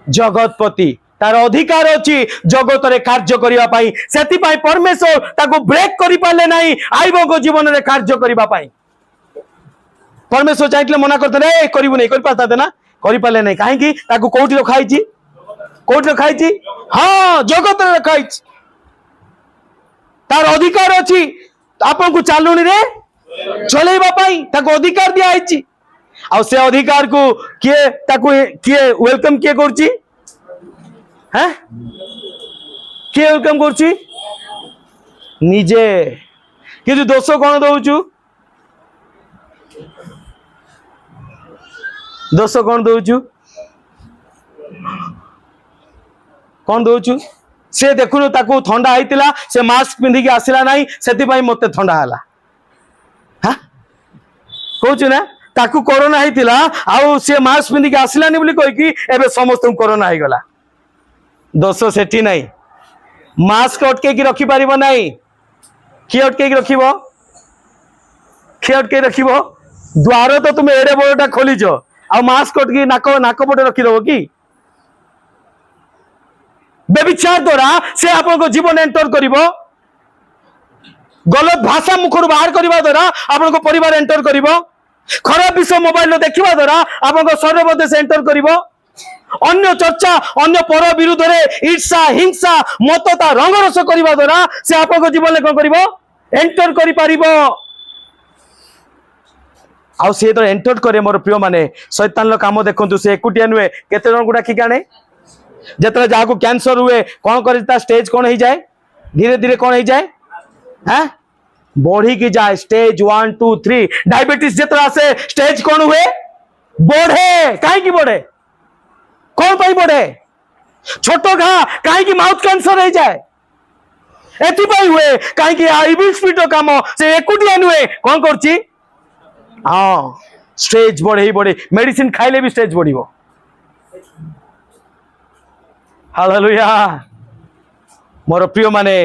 जगतपति तार अधिकार अच्छी जगत रे कार्य करने से परमेश्वर ताको ब्रेक करि पाले नहीं आईब को जीवन में कार्य करने परमेश्वर चाहिए मना करते करू नहीं कर पाते ना कर पाले नहीं कहीं कौटी रखाई कौटी रखाई हाँ जगत रे रखाई तार अधिकार अच्छी आपन को चालुनी रे चलेबा पाई ताको अधिकार दिया आइची आ से अधिकार को किए ताको किए वेलकम किए करची हैं किए वेलकम करची निजे किंतु दोष कोन दउचु दोष कोन दउचु कोन दउचु से देखुनु ताकू ठंडा होता से मास्क पिंधिकी आसला ना से मत ठंडा है हाँ कहूँ ना ताकू कोरोना होता आउ से मास्क पिंधिकी आसलानी बोली कहीकि एबे समस्त कोरोना हो गला दोष सेठी नहीं मास्क अटके रखिपार ना किए अटके रखिब किए अटके रखिबो द्वार तो तुम एड़े बड़टा खोलीच आ मास्क अटकी नाक नाक पटे रखिदेव कि व्यभिचार द्वारा से आपन जीवन एंटर करिवो गलत भाषा मुखर बाहर करने द्वारा आपन परिवार एंटर करिवो खराब विषय मोबाइल देखा द्वारा आपन शरीर मध्य से एंटर करिवो अन्य चर्चा अन्य पर विरुद्ध रे ईर्षा हिंसा मतता रंगरस करने द्वारा से आपन जीवन में कौन करिवो एंटर करि पारिबो आउ से तो एंटर करे मोर प्रिय माने शैतान काम देखंतु से एकुटिया नुहे केते जन गुडा की आने जतरा जाको कैंसर हुए कौन करता स्टेज कौन हो जाए धीरे धीरे कौन हो जाए हैं बढ़ी की जाए स्टेज 1 2 3 डायबिटीज जतरा से स्टेज कौन हुए बढ़े कहीं बढ़े कौन पाई बढ़े छोट घा कहीं माउथ कैंसर हो जाए एथि हुए कहीं इविल स्पिरिट काम से एकुटिया नुहे कौन करछि हाँ स्टेज बढ़े बढ़े मेडिसिन खाइले भी स्टेज बढ़िबो हालेलुया मोर प्रिय माने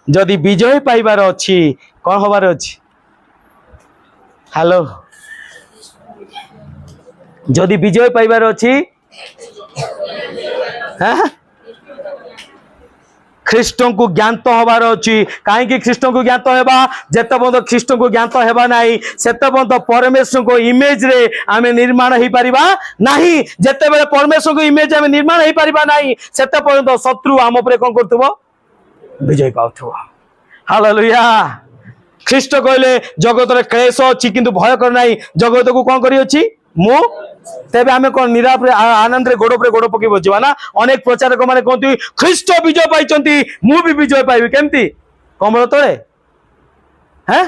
जदि विजय पाइबार अच्छी कौन हबार अच्छी हेलो जदि विजय पाइबार अच्छी ख्रीष्ट को ज्ञात हबार अच्छी कहीं ख्रीष्ट को ज्ञात हेबा जेते बंद ख्रीष्ट को ज्ञात हेबा नहीं सेते बंद परमेश्वर को इमेज रे आमे निर्माण हो पारिबा नहीं जेते बेले परमेश्वर को इमेज आमे निर्माण हो पारिबा नहीं सेते पर्यंत शत्रु आम उपरे कोन करथबो विजय पाउथबो हालेलुया ख्रीष्ट कहले जगत रे क्लेश अछि किंतु भय कर नाही जगत को कोन करी अछि मु तेबे आमे कोन निराप रे आनंद रे गोड़ पकी बजिबा ना अनेक प्रचारक माने कहती ख्रीष्ट विजय पाइचंती मु भी विजय पाइबी केमती कमल तळे हैं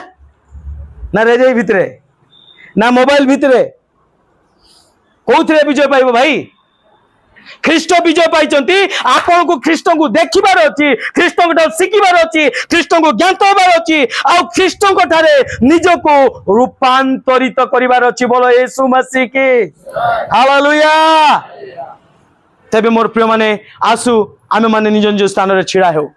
ना रेजई भितरे ना मोबाइल भितरे कोउथरे विजय पाइबो भाई ख्रीष्ट विजय पाइचंती आपन को ख्रीष्ट को देखिबार अछि ख्रीष्ट को शिखिबार अछि ख्रीष्ट को ज्ञात होबार अछि आ ख्रीष्ट को ठारे निज को रूपांतरित करिबार अछि बोलो येशू मसीह के हालेलुया तबे मोर प्रिय माने आसु आमे माने निज निज स्थान रे छिड़ा हो